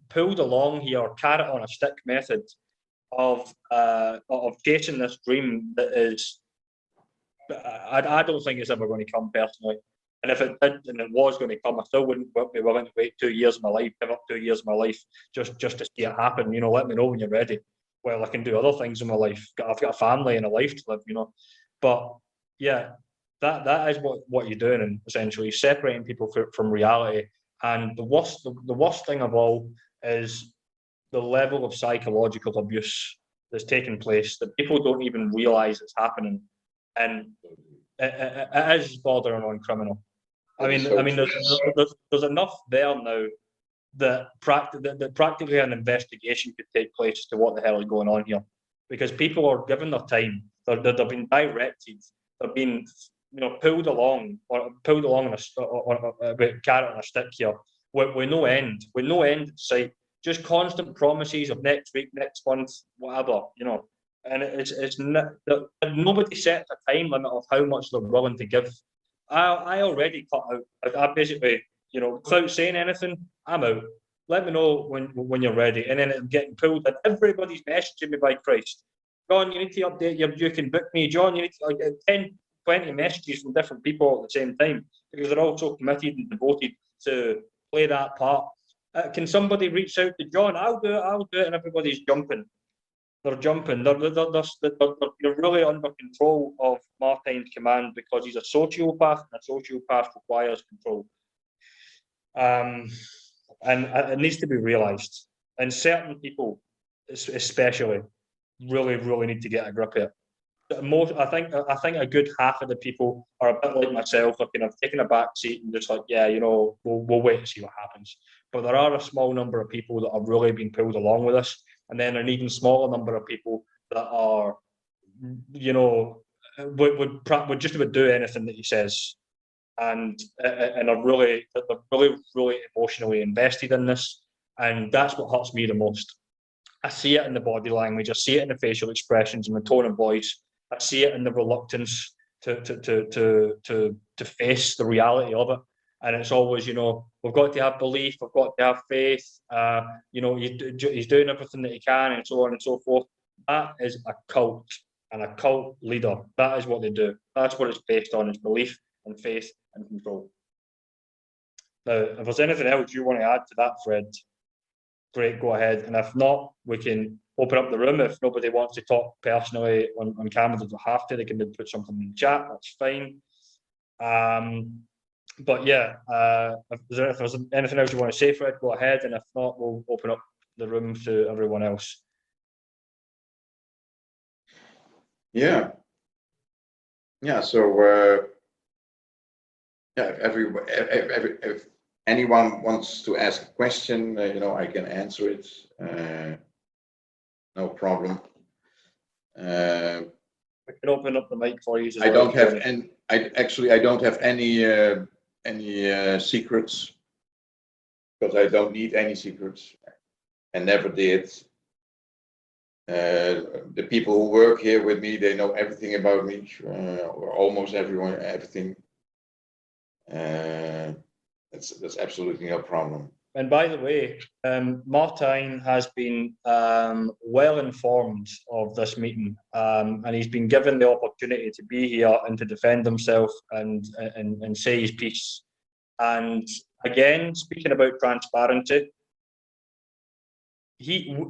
pulled along here, carrot on a stick method of chasing this dream that is, I don't think it's ever going to come personally. And if it did and it was going to come, I still wouldn't be willing to wait 2 years of my life, give up 2 years of my life just to see it happen. You know, let me know when you're ready. Well, I can do other things in my life. I've got a family and a life to live, you know. But yeah, that is what you're doing, and essentially separating people from reality. And the worst thing of all is the level of psychological abuse that's taking place that people don't even realise it's happening, and it is bordering on criminal. I mean, there's enough there now that practically an investigation could take place as to what the hell is going on here, because people are given their time. They're being directed. They're being, you know, pulled along on a carrot on a stick here with no end, in sight. Just constant promises of next week, next month, whatever, you know. And it's nobody sets a time limit of how much they're willing to give. I already cut out. I basically, you know, without saying anything, I'm out. Let me know when you're ready. And then it's getting pulled, and everybody's messaging me, by Christ. John, you need to update you can book me. John, you need to get 10, 20 messages from different people at the same time, because they're all so committed and devoted to play that part. Can somebody reach out to John? I'll do it. And everybody's jumping. They're jumping. They're really under control of Martijn's command, because he's a sociopath, and a sociopath requires control. And it needs to be realised. And certain people, especially, really need to get a grip of it. I think a good half of the people are a bit like myself, are kind of taking a back seat and just like, yeah, you know, we'll wait and see what happens. But there are a small number of people that are really being pulled along with us, and then an even smaller number of people that are, you know, would just about do anything that he says, and are really emotionally invested in this, and that's what hurts me the most. I see it in the body language, I see it in the facial expressions and the tone of voice. I see it in the reluctance to face the reality of it. And it's always, you know, we've got to have belief, we've got to have faith. You know, he's doing everything that he can, and so on and so forth. That is a cult, and a cult leader. That is what they do. That's what it's based on: is belief and faith and control. Now, if there's anything else you want to add to that, Fred, great, go ahead. And if not, we can open up the room. If nobody wants to talk personally on camera, they don't have to. They can put something in the chat. That's fine. But yeah, if there's anything else you want to say, Fred, go ahead. And if not, we'll open up the room to everyone else. Yeah. So if anyone wants to ask a question, you know, I can answer it. No problem. I can open up the mic for you. I don't have any secrets, because I don't need any secrets, and never did. The people who work here with me, they know everything about me, or almost everything. That's absolutely no problem. And by the way, Martijn has been well informed of this meeting, and he's been given the opportunity to be here and to defend himself and say his piece. And again, speaking about transparency,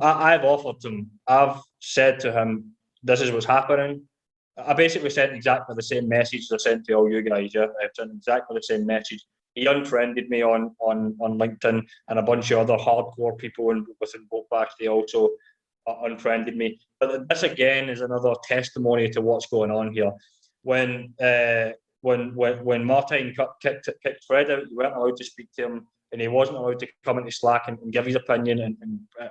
I've offered him, I've said to him, this is what's happening. I basically sent exactly the same message as I sent to all you guys. Yeah, I've sent exactly the same message. He unfriended me on LinkedIn, and a bunch of other hardcore people within VoteBash, they also unfriended me. But this again is another testimony to what's going on here. When Martijn kicked Fred out, you weren't allowed to speak to him, and he wasn't allowed to come into Slack and give his opinion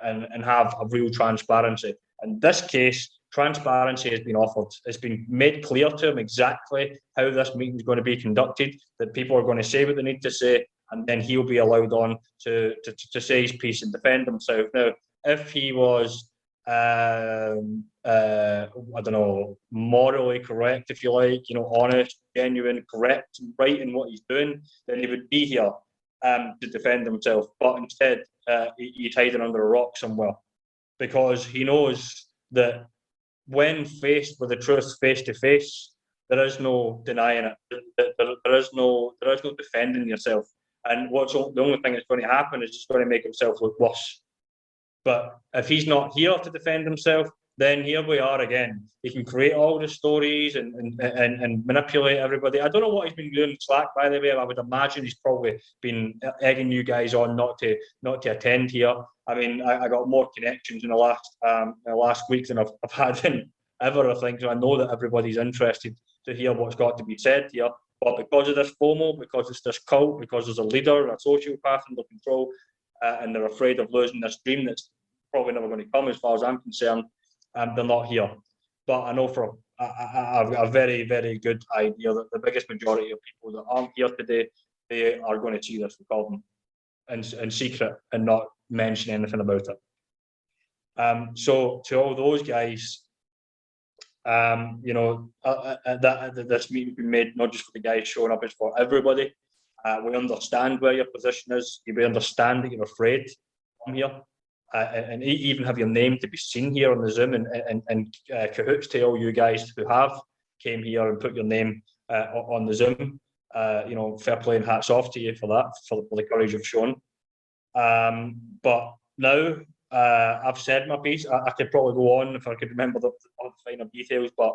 and have a real transparency. In this case, transparency has been offered. It's been made clear to him exactly how this meeting is going to be conducted, that people are going to say what they need to say, and then he'll be allowed on to say his piece and defend himself. Now, if he was, I don't know, morally correct, if you like, honest, genuine, correct, right in what he's doing, then he would be here to defend himself. But instead, he's hiding under a rock somewhere, because he knows that when faced with the truth face to face, there is no denying it. There is no defending yourself. And the only thing that's going to happen is he's going to make himself look worse. But if he's not here to defend himself, then here we are again. He can create all the stories and manipulate everybody. I don't know what he's been doing in Slack, by the way. I would imagine he's probably been egging you guys on not to attend here. I mean, I got more connections in the last week than I've had in ever, I think. So I know that everybody's interested to hear what's got to be said here. But because of this FOMO, because it's this cult, because there's a leader, a sociopath under control, and they're afraid of losing this dream that's probably never going to come, as far as I'm concerned, they're not here. But I know for a very, very good idea that the biggest majority of people that aren't here today, they are going to see this recording in secret and not mention anything about it. So to all those guys, that this meeting been made not just for the guys showing up, it's for everybody. We understand where your position is. We understand that you're afraid to come here, and even have your name to be seen here on the Zoom, and cahoots to all you guys who have came here and put your name on the Zoom. Fair play and hats off to you for that, for the courage you've shown. But now I've said my piece. I could probably go on if I could remember all the finer details, but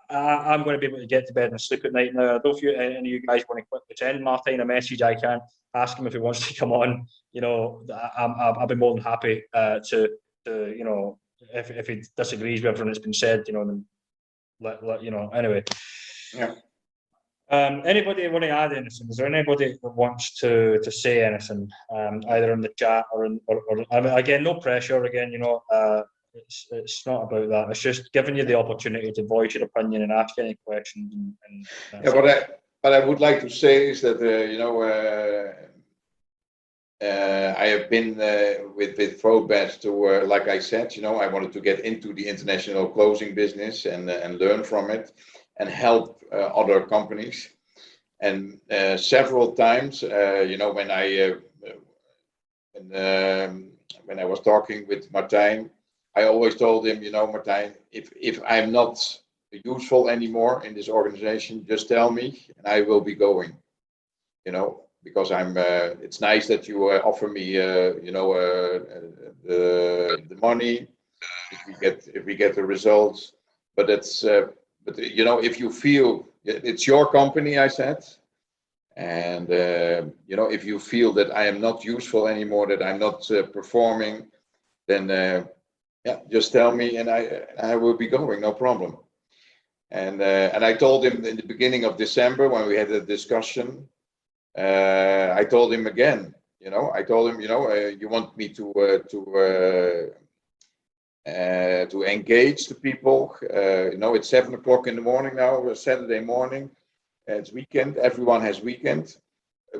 I'm going to be able to get to bed and sleep at night now. I don't know if any of you guys want to quickly send Martijn a message. I can ask him if he wants to come on. I'll be more than happy to if he disagrees with everything that's been said, then anyway. Yeah. Anybody want to add anything? Is there anybody that wants to say anything, either in the chat or I mean, again, no pressure. Again, it's not about that. It's just giving you the opportunity to voice your opinion and ask any questions. What I would like to say is that I have been with VoteBash to like I said, I wanted to get into the international closing business and learn from it and help other companies. And several times, when I was talking with Martijn, I always told him, Martijn, if I'm not useful anymore in this organization, just tell me and I will be going, because it's nice that you offer me, the money if we get the results, but if you feel it's your company, I said, and if you feel that I am not useful anymore, that I'm not performing, then just tell me and I will be going, no problem. And I told him in the beginning of December when we had a discussion, I told him again, you want me to engage the people. It's 7 o'clock in the morning now, Saturday morning. It's weekend. Everyone has weekend.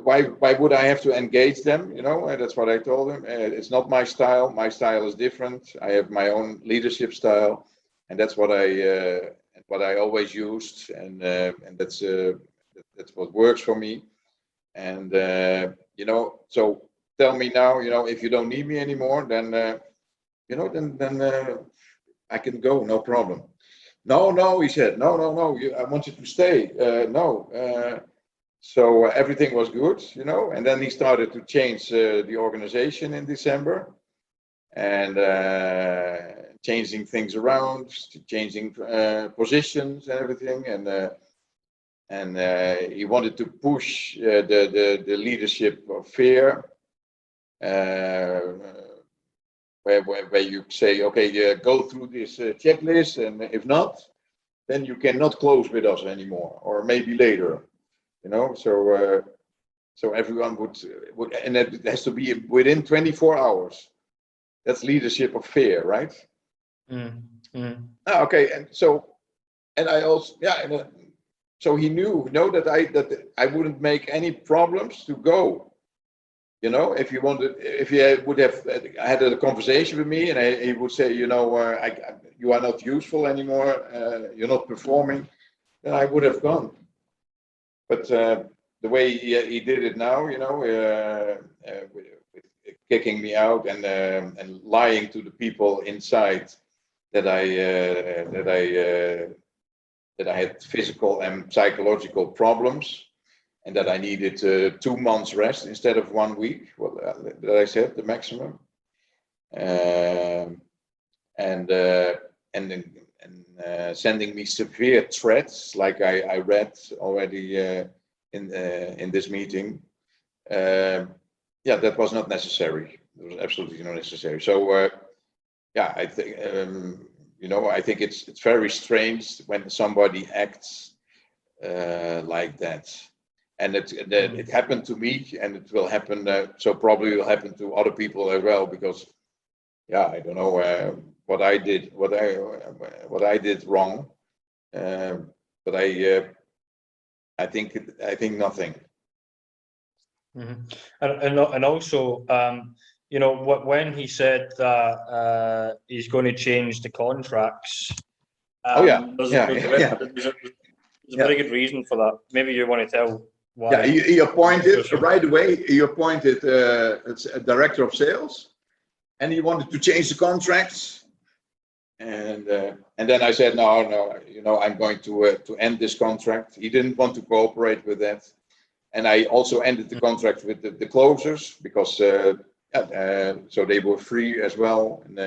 Why would I have to engage them? That's what I told him. It's not my style. My style is different. I have my own leadership style, and that's what I always used, and that's what works for me. And so tell me now, if you don't need me anymore, then then I can go, no problem. No, he said, no, I want you to stay. No. So everything was good, and then he started to change the organization in December, and changing things around, changing positions and everything, and he wanted to push the leadership of fear, where you say, okay, go through this checklist, and if not, then you cannot close with us anymore, or maybe later, so everyone would, and it has to be within 24 hours. That's leadership of fear, right? Okay, and I also, so he knew that I wouldn't make any problems to go. If you would have had a conversation with me, and he would say, you are not useful anymore, you're not performing, then I would have gone. But the way he did it now, with kicking me out and lying to the people inside that I had physical and psychological problems, and that I needed 2 months rest instead of 1 week. Well, that I said the maximum, and sending me severe threats, like I read already in this meeting. That was not necessary. It was absolutely not necessary. So I think I think it's very strange when somebody acts like that. And it happened to me, and it will happen. So probably will happen to other people as well, because I don't know what I did wrong, but I think nothing. And also, when he said that he's going to change the contracts, there's a very good reason for that. Maybe you want to tell why. Yeah, he appointed right away. He appointed a director of sales, and he wanted to change the contracts. And then I said, no, I'm going to end this contract. He didn't want to cooperate with that. And I also ended the contract with the closers, because so they were free as well. And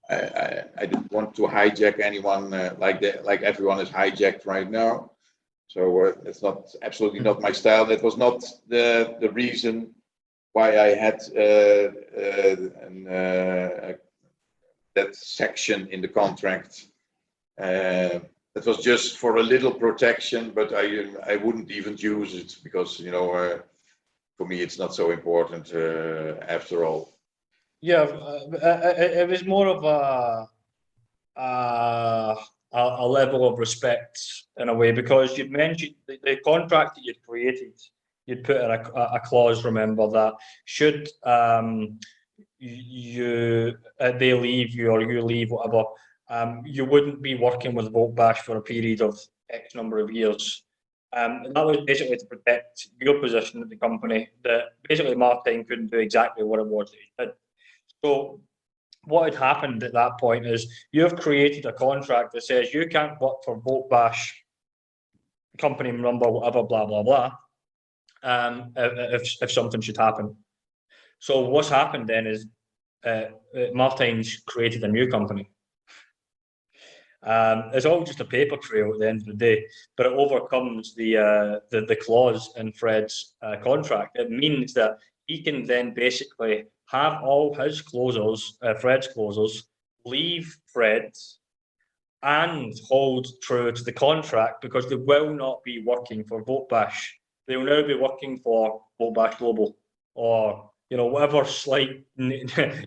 I didn't want to hijack anyone like everyone is hijacked right now. So it's absolutely not my style. That was not the reason why I had that section in the contract. It was just for a little protection, but I wouldn't even use it, because for me it's not so important after all. Yeah, it was more of a level of respect in a way, because you'd mentioned the contract that you'd created, you'd put in a clause, remember, that should they leave you, or you leave, whatever, you wouldn't be working with VoteBash for a period of X number of years. And that was basically to protect your position at the company, that basically Martijn couldn't do exactly what it was that he did. So what had happened at that point is you have created a contract that says you can't work for VoteBash, company number, whatever, blah, blah, blah, if something should happen. So what's happened then is Martijn's created a new company. It's all just a paper trail at the end of the day, but it overcomes the clause in Fred's contract. It means that he can then basically have all his closers, Fred's closers, leave Fred and hold true to the contract, because they will not be working for VoteBash. They will now be working for VoteBash Global, or whatever slight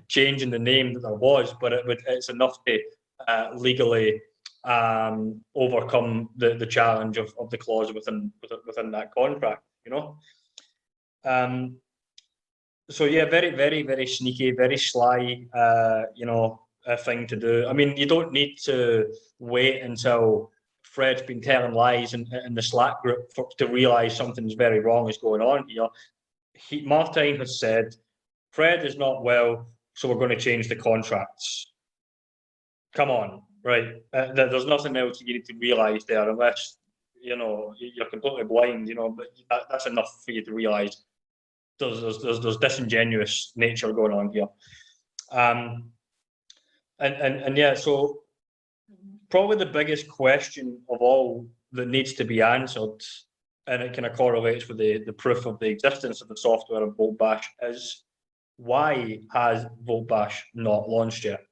change in the name that there was, but it's enough to legally overcome the challenge of the clause within that contract. So yeah, very, very, very sneaky, very sly, thing to do. I mean, you don't need to wait until Fred's been telling lies in the Slack group to realise something's very wrong is going on here. Martijn has said Fred is not well, so we're going to change the contracts. Come on, right? There's nothing else you need to realise there, unless you're completely blind. But that's enough for you to realise there's disingenuous nature going on here. And yeah, so probably the biggest question of all that needs to be answered, and it kind of correlates with the proof of the existence of the software of VoteBash, is why has VoteBash not launched yet?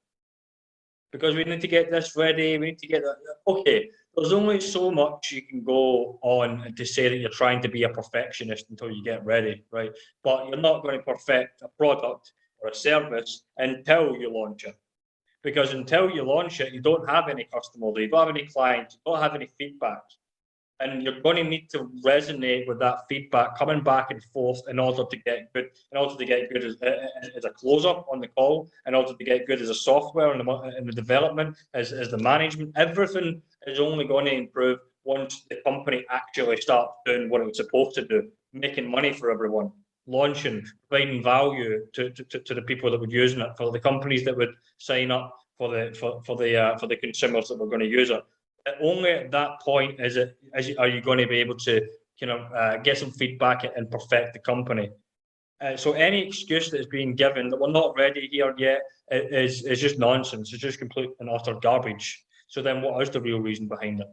Because we need to get this ready, we need to get that. Okay, there's only so much you can go on to say that you're trying to be a perfectionist until you get ready, right? But you're not going to perfect a product or a service until you launch it. Because until you launch it, you don't have any customers, you don't have any clients, you don't have any feedback. And you're going to need to resonate with that feedback coming back and forth in order to get good, as a closer on the call, in order to get good as a software and the development, as the management. Everything is only going to improve once the company actually starts doing what it's supposed to do, making money for everyone, launching, providing value to the people that would be using it, for the companies that would sign up, for the consumers that were going to use it. Only at that point are you going to be able to get some feedback and perfect the company. So any excuse that is being given that we're not ready here yet is just nonsense. It's just complete and utter garbage. So then what is the real reason behind it?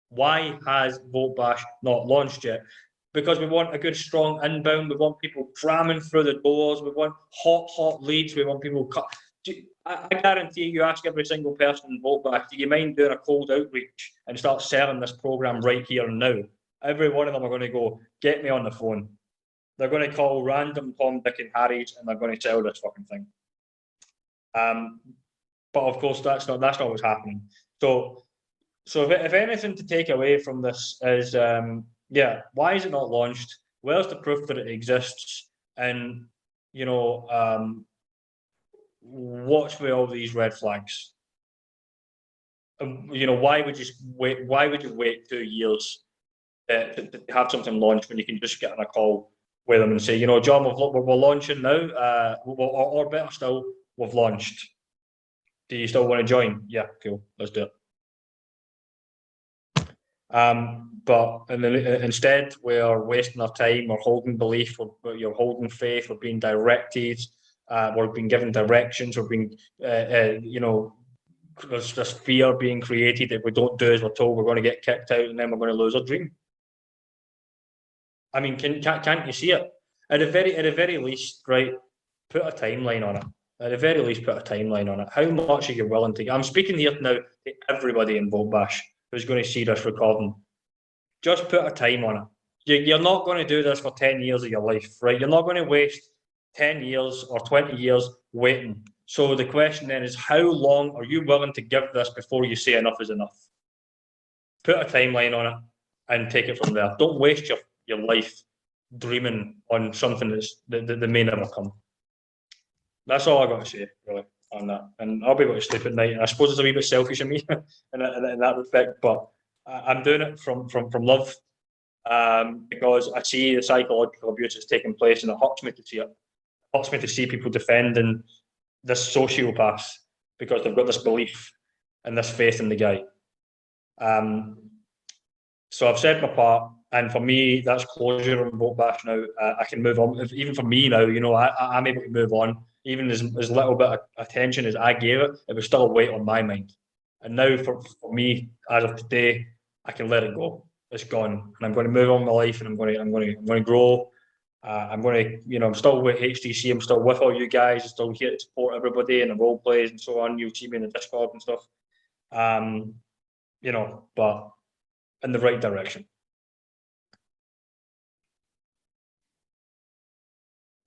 Why has VoteBash not launched yet? Because we want a good, strong inbound. We want people cramming through the doors. We want hot leads. We want people I guarantee you ask every single person in VoteBash, do you mind doing a cold outreach and start selling this program right here and now? Every one of them are going to go, get me on the phone. They're going to call random Tom, Dick and Harry's and they're going to sell this fucking thing. But of course, that's not what's happening. So if anything to take away from this is, why is it not launched? Where's the proof that it exists? And, watch for all these red flags. Why would you wait? Why would you wait 2 years to have something launched when you can just get on a call with them and say, John, we're launching now, or better still, we've launched. Do you still want to join? Yeah, cool, let's do it. But instead, we're wasting our time. We're holding belief. You're holding faith. We're being directed. We're being given directions. We're being, there's this fear being created if we don't do as we're told. We're going to get kicked out, and then we're going to lose our dream. I mean, can't you see it? At the very least, right? Put a timeline on it. At the very least, put a timeline on it. How much are you willing to? I'm speaking here now to everybody in VoteBash who's going to see this recording. Just put a time on it. You're not going to do this for 10 years of your life, right? You're not going to waste 10 years or 20 years waiting. So the question then is, how long are you willing to give this before you say enough is enough? Put a timeline on it and take it from there. Don't waste your life dreaming on something that may never come. That's all I got to say, really, on that. And I'll be able to sleep at night. And I suppose it's a wee bit selfish of me in that respect, but I'm doing it from love, because I see the psychological abuse that's taking place, and it hurts me to see it. It hurts me to see people defending this sociopath because they've got this belief and this faith in the guy. So I've said my part, and for me, that's closure on VoteBash now. I can move on. Even for me now, I'm able to move on. Even as little bit of attention as I gave it, it was still a weight on my mind. And now for me, as of today, I can let it go. It's gone, and I'm going to move on with my life, and I'm going to grow. I'm going to, I'm still with HTC. I'm still with all you guys. I'm still here to support everybody and the role plays and so on. You'll see me in the Discord and stuff. But in the right direction.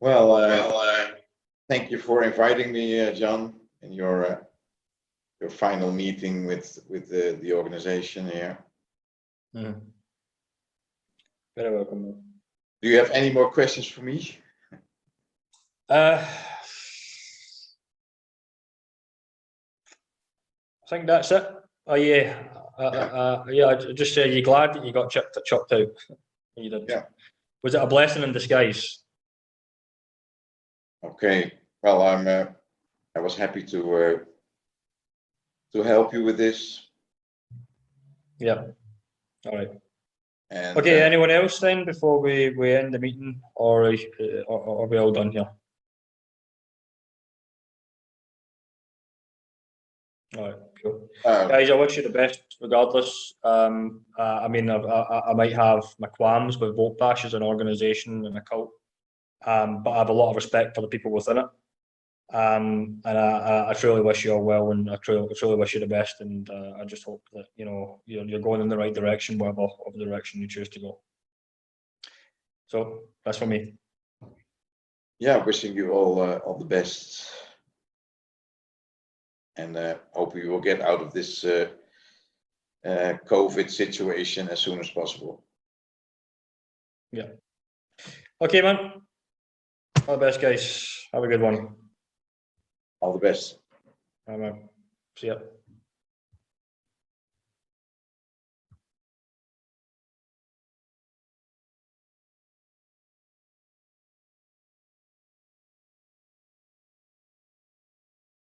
Well, thank you for inviting me, John, in your final meeting with the organization here. Mm. Very welcome. Do you have any more questions for me? I think that's it. Oh yeah, yeah. Just say you're glad that you got chopped out. You did. Yeah. Was it a blessing in disguise? Okay. Well, I was happy to help you with this. Yeah. All right. And Okay. Anyone else then before we end the meeting, or are we all done here? All right, cool. Guys, I wish you the best regardless. I mean, I might have my qualms with VoteBash as an organisation and a cult, but I have a lot of respect for the people within it. And I truly wish you all well, and I truly wish you the best. And I just hope that you're going in the right direction, whatever direction you choose to go. So that's for me. Yeah, wishing you all the best. And hope we will get out of this COVID situation as soon as possible. Yeah. Okay, man. All the best, guys. Have a good one. All the best. All right, man. See ya.